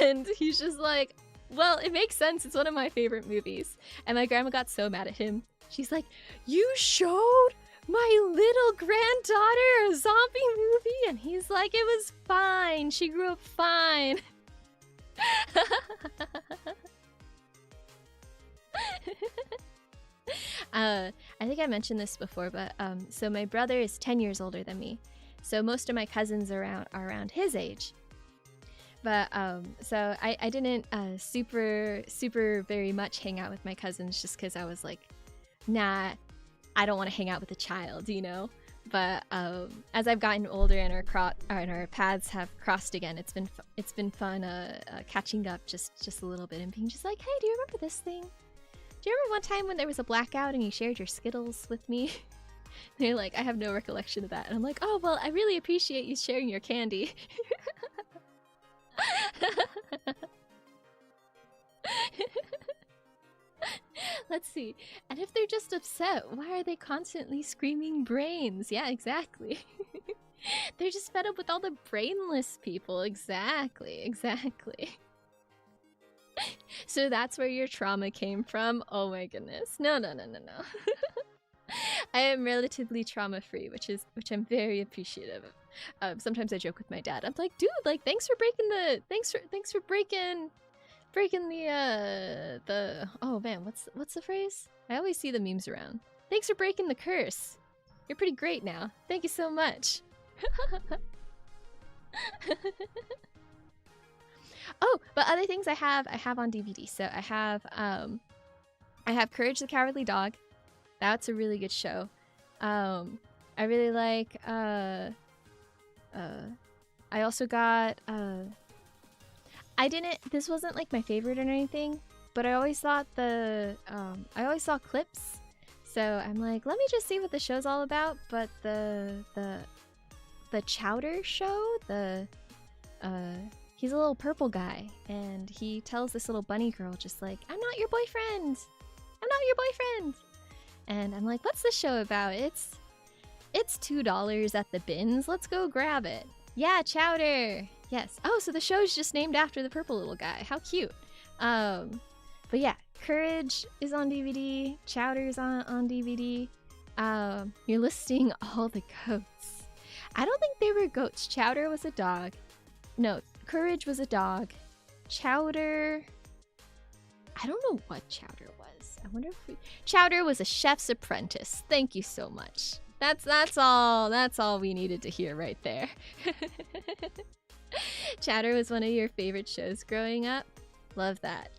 And he's just like, well, it makes sense. It's one of my favorite movies. And my grandma got so mad at him. She's like, you showed my little granddaughter a zombie movie? And he's like, it was fine. She grew up fine. I think I mentioned this before, but so my brother is 10 years older than me. So most of my cousins are around his age. But so I didn't super very much hang out with my cousins just because I was like, nah, I don't want to hang out with a child, you know? But as I've gotten older and our paths have crossed again, it's been fun catching up just a little bit and being just like, hey, do you remember this thing? Do you remember one time when there was a blackout and you shared your Skittles with me? They're like, I have no recollection of that. And I'm like, oh, well, I really appreciate you sharing your candy. Let's see. And if they're just upset, why are they constantly screaming brains? Yeah, exactly. They're just fed up with all the brainless people. Exactly. So that's where your trauma came from? Oh my goodness. No. I am relatively trauma-free, which I'm very appreciative of. Sometimes I joke with my dad. I'm like, dude, like, thanks for breaking the oh man, what's the phrase? I always see the memes around. Thanks for breaking the curse. You're pretty great now. Thank you so much. Oh, but other things I have on DVD. So I have Courage the Cowardly Dog. That's a really good show. I really like I also got this wasn't like my favorite or anything, but I always thought I always saw clips. So I'm like, let me just see what the show's all about. But the Chowder show, he's a little purple guy, and he tells this little bunny girl just like, I'm not your boyfriend. And I'm like, what's this show about? It's $2 at the bins. Let's go grab it. Yeah, Chowder. Yes. Oh, so the show's just named after the purple little guy. How cute. But yeah, Courage is on DVD. Chowder's on DVD. You're listing all the goats. I don't think they were goats. Chowder was a dog. No, Courage was a dog. Chowder... I don't know what Chowder was. I wonder if Chowder was a chef's apprentice. Thank you so much. That's all we needed to hear right there. Chowder was one of your favorite shows growing up. Love that.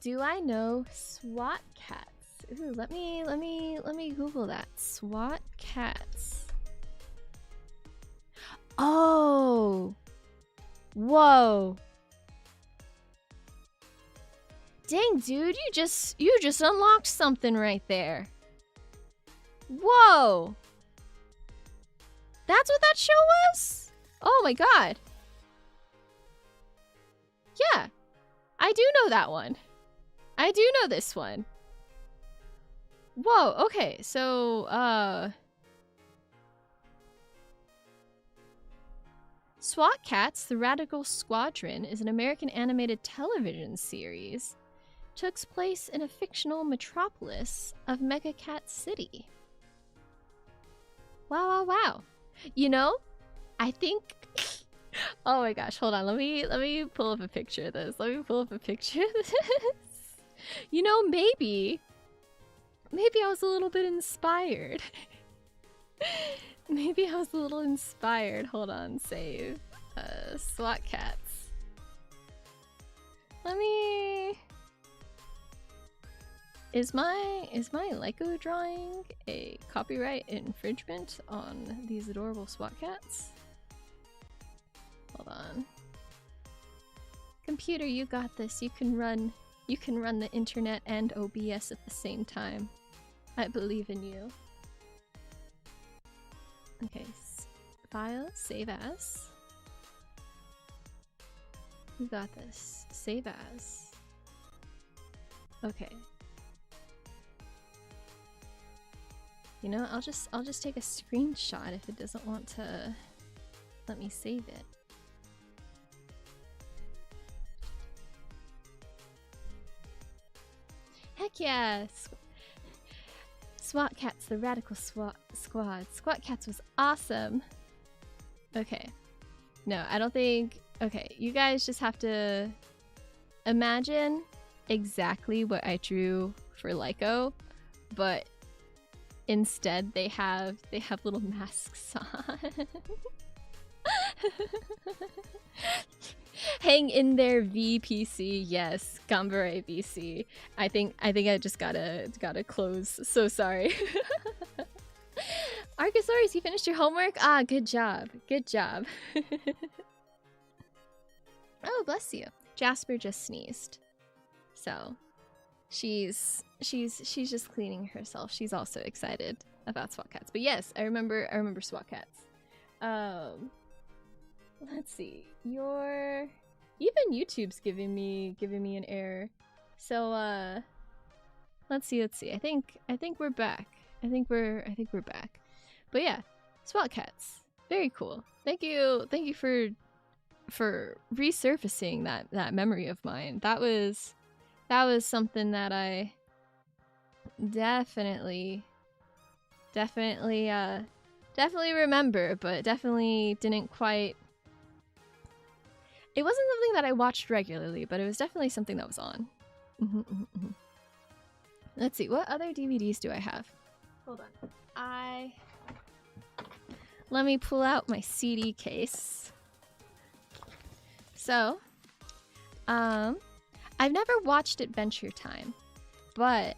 Do I know SWAT cats? Ooh, let me Google that. SWAT cats. Oh. Whoa. Dang, dude, you just unlocked something right there. Whoa. That's what that show was? Oh my god. Yeah. I do know that one. I do know this one. Whoa, okay, so, SWAT Cats, The Radical Squadron is an American animated television series. Took place in a fictional metropolis of Mega Cat City. Wow, wow, wow. You know, I think... oh my gosh, hold on. Let me pull up a picture of this. You know, maybe I was a little bit inspired. Maybe I was a little inspired. Hold on, save. SWAT Cats. Let me... Is my Lyko drawing a copyright infringement on these adorable SWAT cats? Hold on. Computer, you got this. You can run the internet and OBS at the same time. I believe in you. Okay, file, save as. You got this. Save as. Okay. You know, I'll just take a screenshot if it doesn't want to let me save it. Heck yeah! SWAT Cats, the Radical Squad. SWAT Cats was awesome. Okay. No, I don't think... Okay, you guys just have to imagine exactly what I drew for Lyko, but instead they have little masks on. Hang in there, VPC. Yes, Gambare VC. I think I just gotta close. So sorry. Archosaurus, you finished your homework? Ah, good job. Good job. Oh, bless you. Jasper just sneezed. So she's just cleaning herself. She's also excited about SWAT Cats. But yes, I remember SWAT Cats. Let's see. Even YouTube's giving me an error. So let's see. I think we're back. I think we're back. But yeah, SWAT Cats. Very cool. Thank you for resurfacing that memory of mine. That was something that I definitely remember, but definitely didn't quite. It wasn't something that I watched regularly, but it was definitely something that was on. Let's see, what other DVDs do I have? Hold on. Let me pull out my CD case. So, I've never watched Adventure Time, but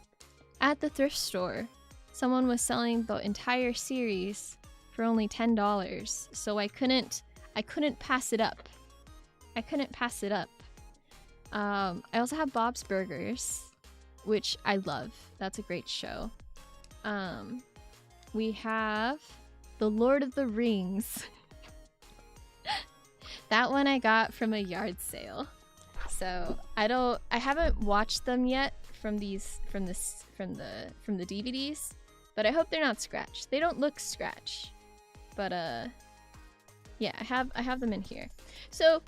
at the thrift store, someone was selling the entire series for only $10, so I couldn't pass it up. I also have Bob's Burgers, which I love. That's a great show. We have The Lord of the Rings. That one I got from a yard sale. So I haven't watched them yet from the DVDs, but I hope they're not scratched. They don't look scratched. But yeah, I have them in here. So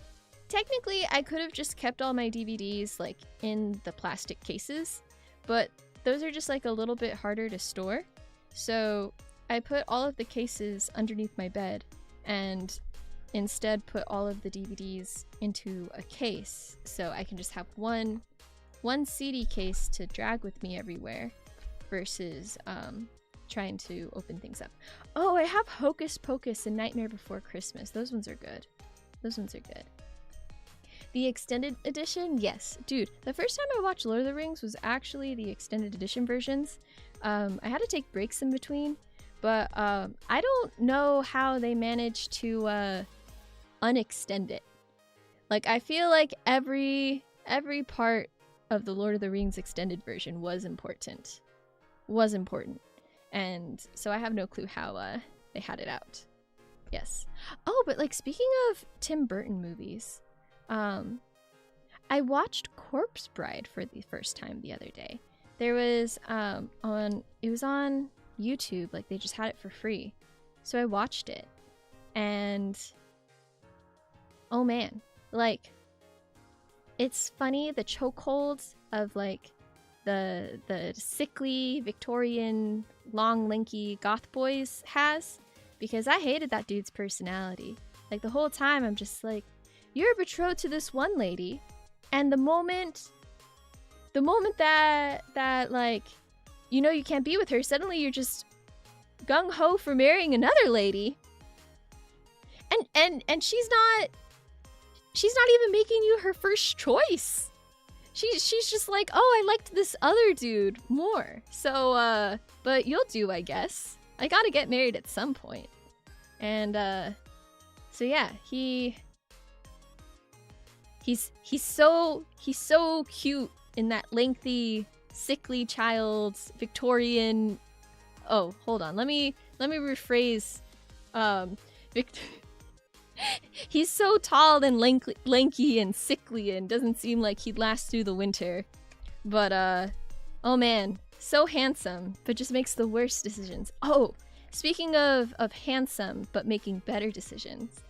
technically I could have just kept all my DVDs like in the plastic cases, but those are just like a little bit harder to store. So I put all of the cases underneath my bed and instead put all of the DVDs into a case, so I can just have one CD case to drag with me everywhere versus trying to open things up. Oh, I have Hocus Pocus and Nightmare Before Christmas. Those ones are good. Those ones are good. The extended edition, yes. Dude, the first time I watched Lord of the Rings was actually the extended edition versions. I had to take breaks in between, but I don't know how they managed to unextend it. Like, I feel like every part of the Lord of the Rings extended version was important. And so I have no clue how they had it out. Yes. Oh, but like, speaking of Tim Burton movies, I watched Corpse Bride for the first time the other day. There was it was on YouTube, like they just had it for free. So I watched it, and oh man, like, it's funny the chokeholds of like the sickly Victorian long lanky goth boys has, because I hated that dude's personality. Like, the whole time I'm just like, you're betrothed to this one lady, and the moment that like, you know, you can't be with her, suddenly you're just gung-ho for marrying another lady, and she's not even making you her first choice. She's just like, oh, I liked this other dude more, so but you'll do, I guess. I gotta get married at some point. And so yeah, he's so cute in that lengthy, sickly child's Victorian. Oh, hold on. Let me rephrase. He's so tall and lanky and sickly, and doesn't seem like he'd last through the winter. But oh man, so handsome, but just makes the worst decisions. Oh, speaking of handsome but making better decisions,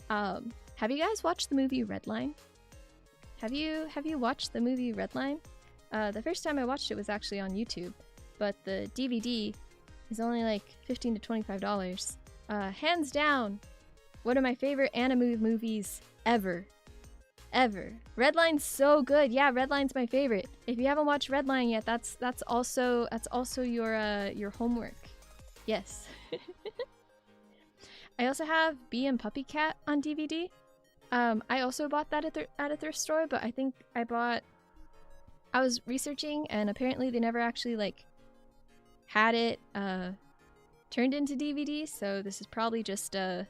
have you guys watched the movie Redline? Have you watched the movie Redline? The first time I watched it was actually on YouTube, but the DVD is only like $15 to $25. Hands down, one of my favorite anime movies ever. Redline's so good. Yeah, Redline's my favorite. If you haven't watched Redline yet, that's also your homework. Yes. I also have Bee and Puppy Cat on DVD. I also bought that at a thrift store, but I think I was researching, and apparently they never actually like had it turned into DVD, so this is probably just a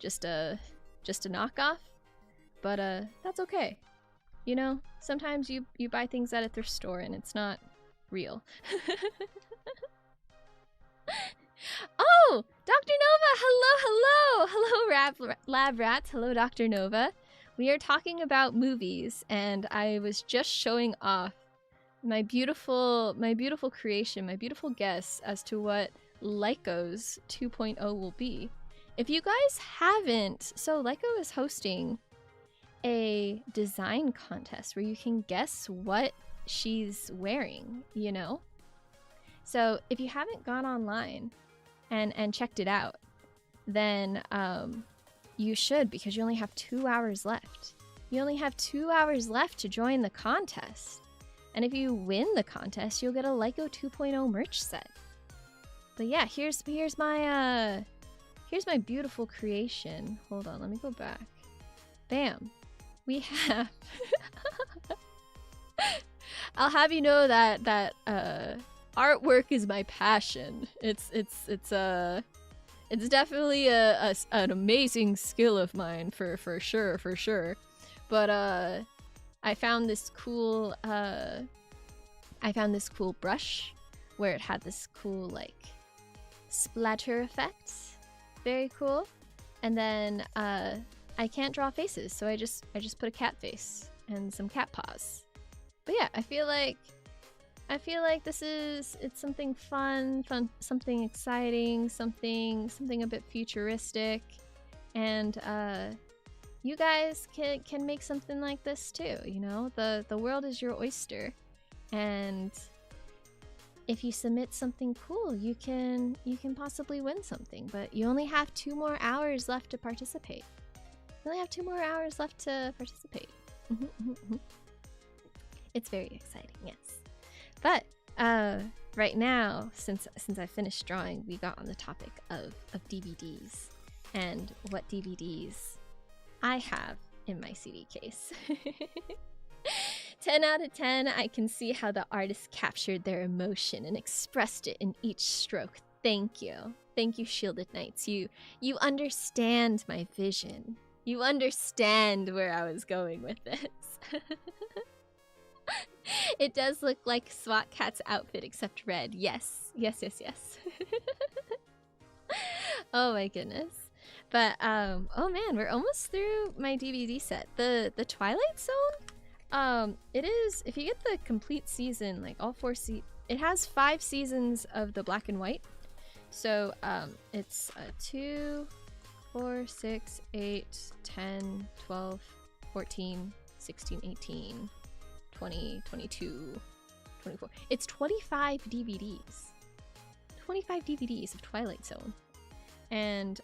knockoff. But that's okay. You know, sometimes you buy things at a thrift store and it's not real. Oh, Dr. Nova! Hello, Lab Rats. Hello, Dr. Nova. We are talking about movies, and I was just showing off my beautiful creation, my beautiful guess as to what Lyko's 2.0 will be. If you guys haven't, so Lyko is hosting a design contest where you can guess what she's wearing, you know? So if you haven't gone online and checked it out, then you should, because you only have 2 hours left. You only have 2 hours left to join the contest. And if you win the contest, you'll get a Lyko 2.0 merch set. But yeah, here's my beautiful creation. Hold on, let me go back. Bam. We have I'll have you know that artwork is my passion. It's definitely an amazing skill of mine for sure. But I found this cool brush where it had this cool like splatter effect. Very cool. And then I can't draw faces, so I just put a cat face and some cat paws. But yeah, I feel like it's something fun, something exciting, something a bit futuristic, and you guys can make something like this too. You know, the world is your oyster, and if you submit something cool, you can possibly win something. But you only have 2 more hours left to participate. You only have 2 more hours left to participate. It's very exciting, yes. But right now, since I finished drawing, we got on the topic of DVDs and what DVDs I have in my CD case. 10 out of 10, I can see how the artist captured their emotion and expressed it in each stroke. Thank you. Thank you, Shielded Knights. You understand my vision. You understand where I was going with this. It does look like SWAT Cat's outfit, except red. Yes. Yes, yes, yes. Oh my goodness. But, oh man, we're almost through my DVD set. The Twilight Zone, it is, if you get the complete season, like all 4 it has 5 seasons of the black and white. So, it's 2, 4, 6, 8, 10, 12, 14, 16, 18, 20, 22, 24. It's 25 DVDs. 25 DVDs of Twilight Zone. And,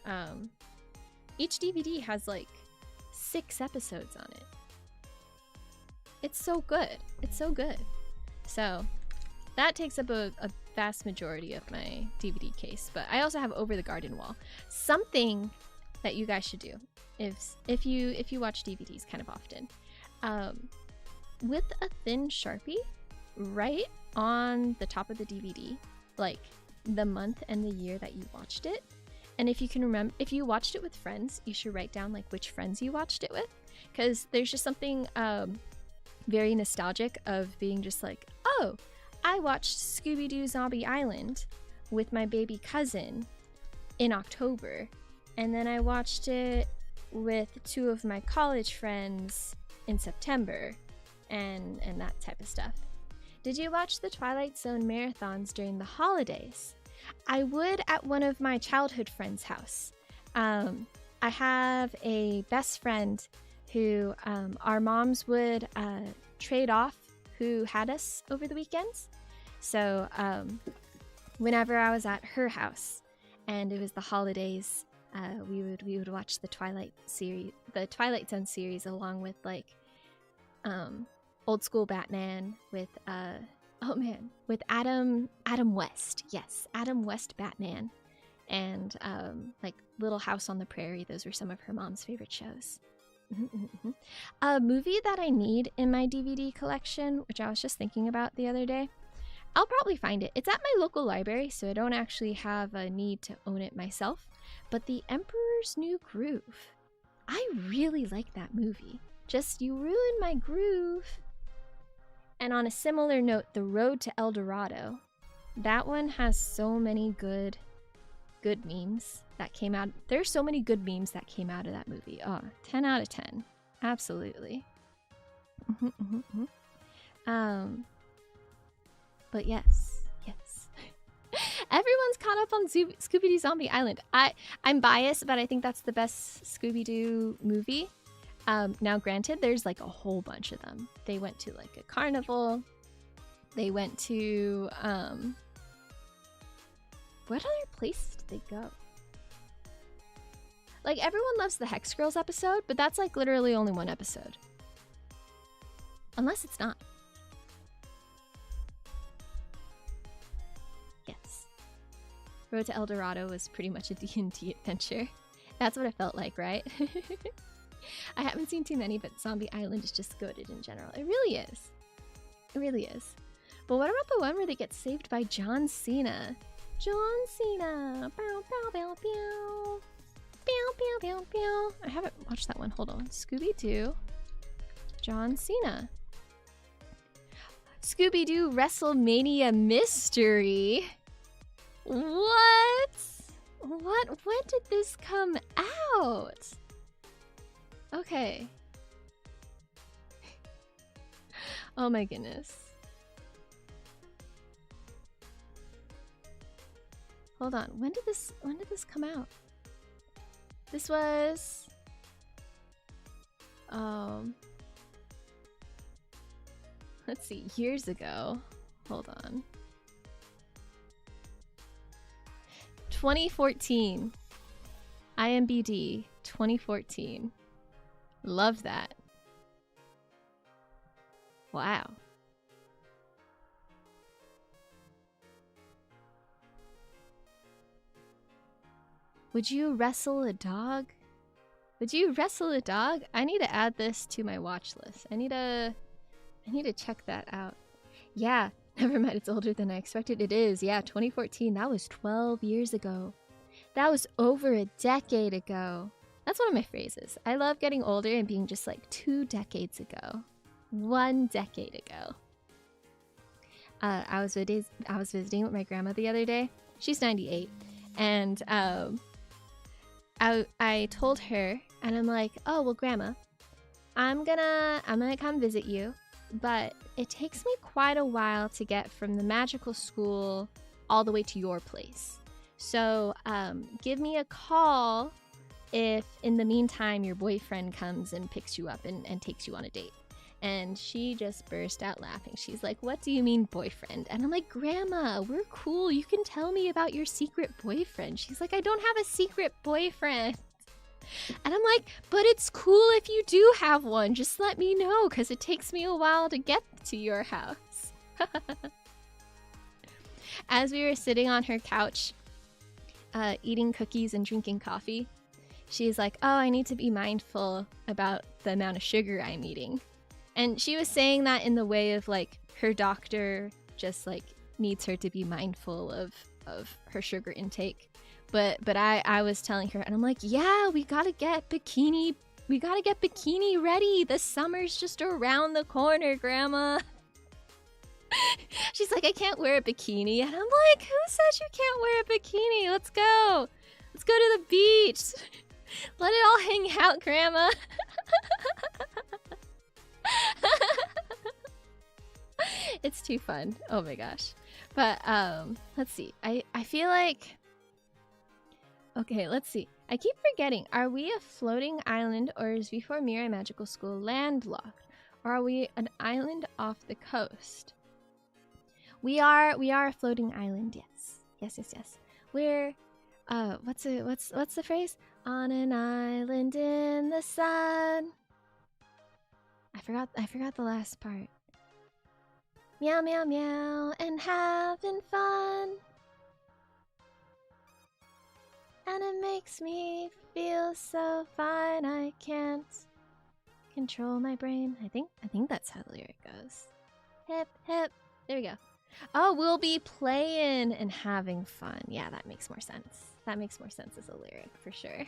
each DVD has like 6 episodes on it. It's so good. It's so good. So that takes up a vast majority of my DVD case. But I also have Over the Garden Wall. Something that you guys should do if you watch DVDs kind of often. With a thin Sharpie, right on the top of the DVD, like the month and the year that you watched it. And if you can remember, if you watched it with friends, you should write down like which friends you watched it with, because there's just something very nostalgic of being just like, oh, I watched Scooby-Doo Zombie Island with my baby cousin in October, and then I watched it with 2 of my college friends in September, and that type of stuff. Did you watch the Twilight Zone marathons during the holidays? I would at one of my childhood friends' house. I have a best friend who our moms would trade off who had us over the weekends. So whenever I was at her house and it was the holidays, we would watch the Twilight Zone series along with like old school Batman with with Adam West. Yes, Adam West Batman. And like Little House on the Prairie. Those were some of her mom's favorite shows. A movie that I need in my DVD collection, which I was just thinking about the other day. I'll probably find it. It's at my local library, so I don't actually have a need to own it myself. But The Emperor's New Groove. I really like that movie. Just, you ruined my groove. And on a similar note, The Road to El Dorado. That one has so many good memes that came out. There's so many good memes that came out of that movie. Oh, 10 out of 10. Absolutely. But yes. Everyone's caught up on Scooby-Doo Zombie Island. I'm biased, but I think that's the best Scooby-Doo movie. Now granted, there's like a whole bunch of them. They went to like a carnival. They went to, what other place did they go? Like, everyone loves the Hex Girls episode, but that's like literally only one episode. Unless it's not. Yes. Road to El Dorado was pretty much a D&D adventure. That's what it felt like, right? I haven't seen too many, but Zombie Island is just goated in general. It really is. It really is. But what about the one where they get saved by John Cena? John Cena! Bow, bow, bow, bow. Bow, bow, bow, bow. I haven't watched that one. Hold on. Scooby-Doo. John Cena. Scooby-Doo WrestleMania Mystery. What? When did this come out? Okay. Oh my goodness. Hold on. When did this come out? This was Let's see, years ago. Hold on. 2014. IMBD 2014. Love that. Wow. Would you wrestle a dog? Would you wrestle a dog? I need to add this to my watch list. I need to check that out. Yeah, never mind, it's older than I expected. It is, yeah, 2014. That was 12 years ago. That was over a decade ago. That's one of my phrases. I love getting older and being just like 2 decades ago. 1 decade ago. I was visiting with my grandma the other day. She's 98. And I told her, and I'm like, oh, well, grandma, I'm gonna come visit you, but it takes me quite a while to get from the magical school all the way to your place. So give me a call if in the meantime your boyfriend comes and picks you up and takes you on a date. And she just burst out laughing. She's like, what do you mean boyfriend? And I'm like, grandma, we're cool. You can tell me about your secret boyfriend. She's like, I don't have a secret boyfriend. And I'm like, but it's cool if you do have one. Just let me know, because it takes me a while to get to your house. As we were sitting on her couch, eating cookies and drinking coffee, she's like, oh, I need to be mindful about the amount of sugar I'm eating. And she was saying that in the way of like her doctor just like needs her to be mindful of her sugar intake. But I was telling her, and I'm like, yeah, we gotta get bikini ready. The summer's just around the corner, grandma. She's like, I can't wear a bikini. And I'm like, who says you can't wear a bikini? Let's go. Let's go to the beach. Let it all hang out, grandma. It's too fun. Oh my gosh. But let's see. I feel like, okay, let's see. I keep forgetting. Are we a floating island, or is Before Mirai Magical School landlocked? Or are we an island off the coast? We are a floating island, yes. Yes. We're what's the phrase? On an island in the sun. I forgot the last part. Meow, meow, meow, and having fun. And it makes me feel so fine, I can't control my brain. I think that's how the lyric goes. Hip, hip. There we go. Oh, we'll be playing and having fun. Yeah, that makes more sense. That makes more sense as a lyric, for sure.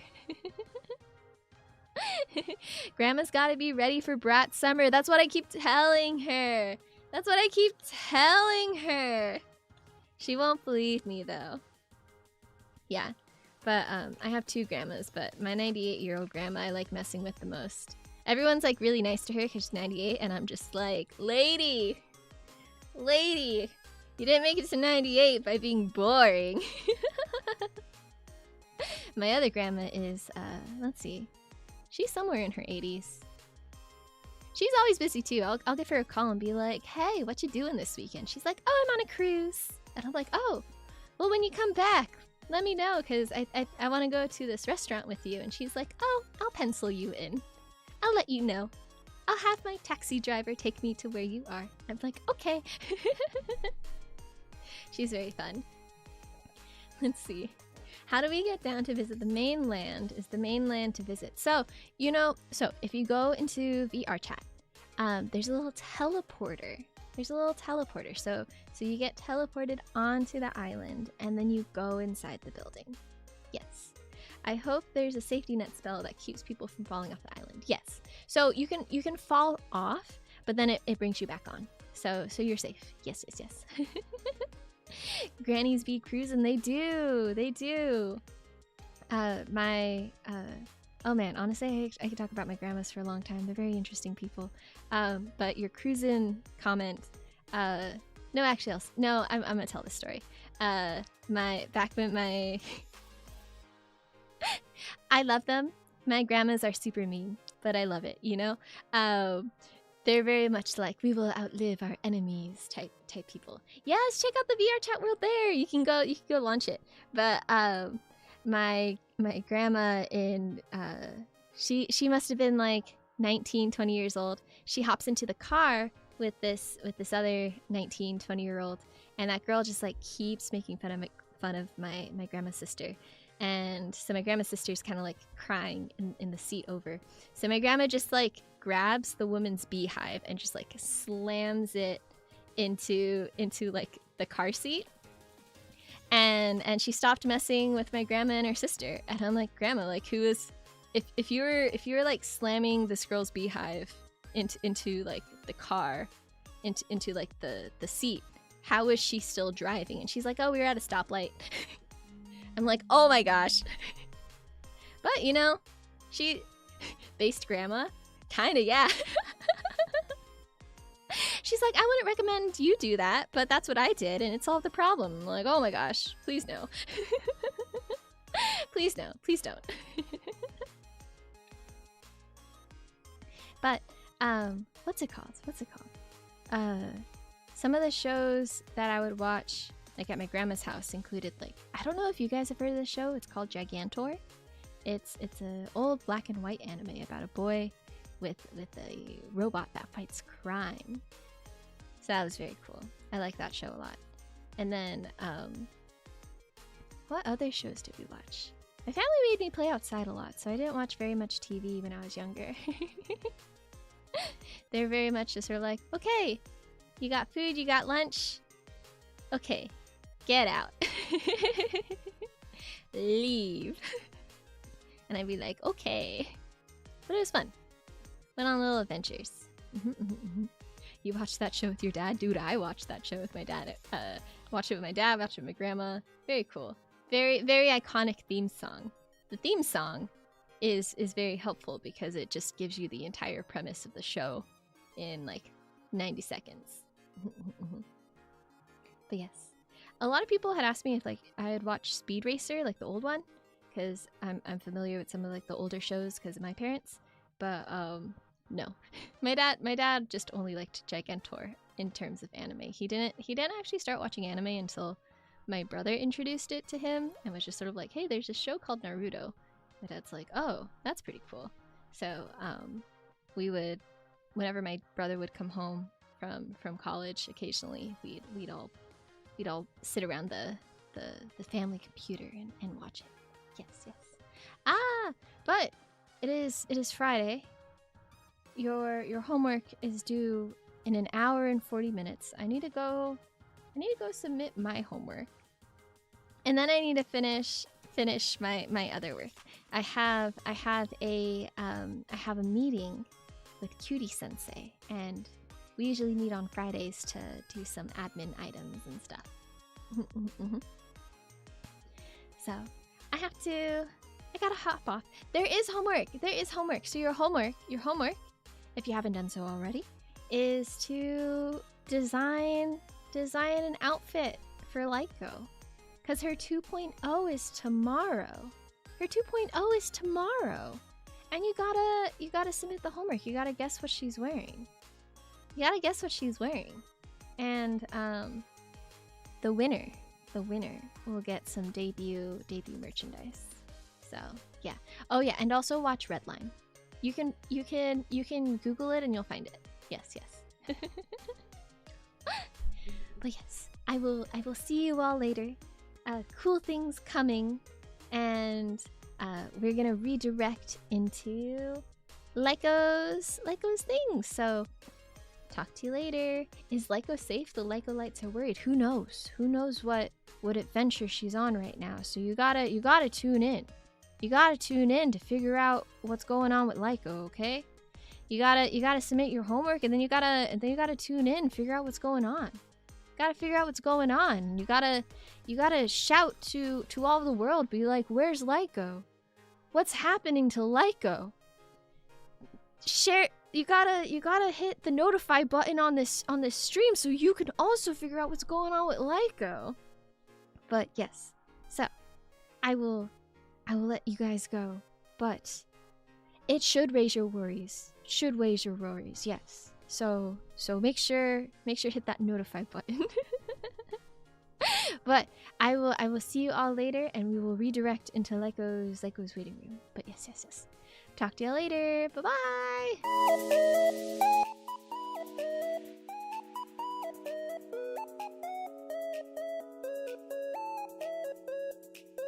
Grandma's gotta be ready for Brat Summer. That's what I keep telling her. That's what I keep telling her. She won't believe me, though. Yeah, but I have 2 grandmas, but my 98-year-old grandma I like messing with the most. Everyone's like really nice to her because she's 98, and I'm just like, lady, you didn't make it to 98 by being boring. My other grandma is, let's see, she's somewhere in her 80s. She's always busy too. I'll give her a call and be like, hey, what you doing this weekend? She's like, oh, I'm on a cruise. And I'm like, oh, well, when you come back, let me know, because I want to go to this restaurant with you. And she's like, oh, I'll pencil you in. I'll let you know. I'll have my taxi driver take me to where you are. I'm like, okay. She's very fun. Let's see. How do we get down to visit the mainland? Is the mainland to visit? So, if you go into VR chat, there's a little teleporter. So you get teleported onto the island, and then you go inside the building. Yes. I hope there's a safety net spell that keeps people from falling off the island. Yes. So you can fall off, but then it brings you back on. So you're safe. Yes. Grannies be cruising. They do. Oh man, honestly, I could talk about my grandmas for a long time. They're very interesting people. But your cruising comment, I'm gonna tell this story. I love them. My grandmas are super mean. but I love it, you know? They're very much like, we will outlive our enemies type people. Yes, check out the VR chat world there. You can go launch it. But my grandma she must have been like 19, 20 years old. She hops into the car with this other 19, 20-year-old, and that girl just like keeps making fun of my grandma's sister. And so my grandma's sister's kind of like crying in the seat over. So my grandma just like grabs the woman's beehive and just like slams it into like the car seat. And she stopped messing with my grandma and her sister. And I'm like, Grandma, like, who is, if you were like slamming this girl's beehive into like the car, into like the seat, how is she still driving? And she's like, oh, we were at a stoplight. I'm like, oh my gosh. But you know, she based grandma, kinda, yeah. She's like, I wouldn't recommend you do that, but that's what I did, and it solved the problem. I'm like, oh my gosh, please no. Please no, please don't. But, what's it called? Some of the shows that I would watch, like at my grandma's house, included like, I don't know if you guys have heard of this show. It's called Gigantor. It's an old black and white anime about a boy with a robot that fights crime. So that was very cool. I like that show a lot. And then, what other shows did we watch? My family made me play outside a lot, so I didn't watch very much TV when I was younger. They're very much just sort of like, okay, you got food, you got lunch. Okay, get out. Leave. And I'd be like, okay. But it was fun. Went on little adventures. You watched that show with your dad? Dude, I watched that show with my dad. Watched it with my dad, watched it with my grandma. Very cool. Very, very iconic theme song. The theme song is very helpful because it just gives you the entire premise of the show in like 90 seconds. But yes. A lot of people had asked me if like I had watched Speed Racer, like the old one, because I'm familiar with some of like the older shows because of my parents. But no. My dad just only liked Gigantor in terms of anime. He didn't actually start watching anime until my brother introduced it to him and was just sort of like, hey, there's this show called Naruto. My dad's like, oh, that's pretty cool. So we would, whenever my brother would come home from college, occasionally we'd all sit around the family computer and watch it. Yes. But it is Friday. Your homework is due in an hour and 40 minutes. I need to go submit my homework. And then I need to finish my other work. I have a meeting with Cutie Sensei, and we usually meet on Fridays to do some admin items and stuff. So I gotta hop off. There is homework. So your homework, if you haven't done so already, is to design an outfit for Lyko. Because her 2.0 is tomorrow. And you gotta submit the homework. You gotta guess what she's wearing. And the winner will get some debut merchandise. So yeah. Oh yeah, and also watch Redline. You can Google it and you'll find it. Yes. But yes, I will see you all later. Cool things coming, and we're gonna redirect into Lyko's things. So talk to you later. Is Lyko safe? The Lyko lights are worried. Who knows? Who knows what adventure she's on right now? So you gotta tune in. You gotta tune in to figure out what's going on with Lyko. Okay? You gotta submit your homework, and then you gotta tune in and figure out what's going on. Gotta figure out what's going on. You gotta shout to all the world. Be like, where's Lyko? What's happening to Lyko? Share. You gotta hit the notify button on this stream so you can also figure out what's going on with Lyko. But yes, so I will let you guys go. But it should raise your worries. Should raise your worries, yes. So make sure hit that notify button. But I will see you all later, and we will redirect into Lyko's waiting room. But yes. Talk to you later. Bye bye.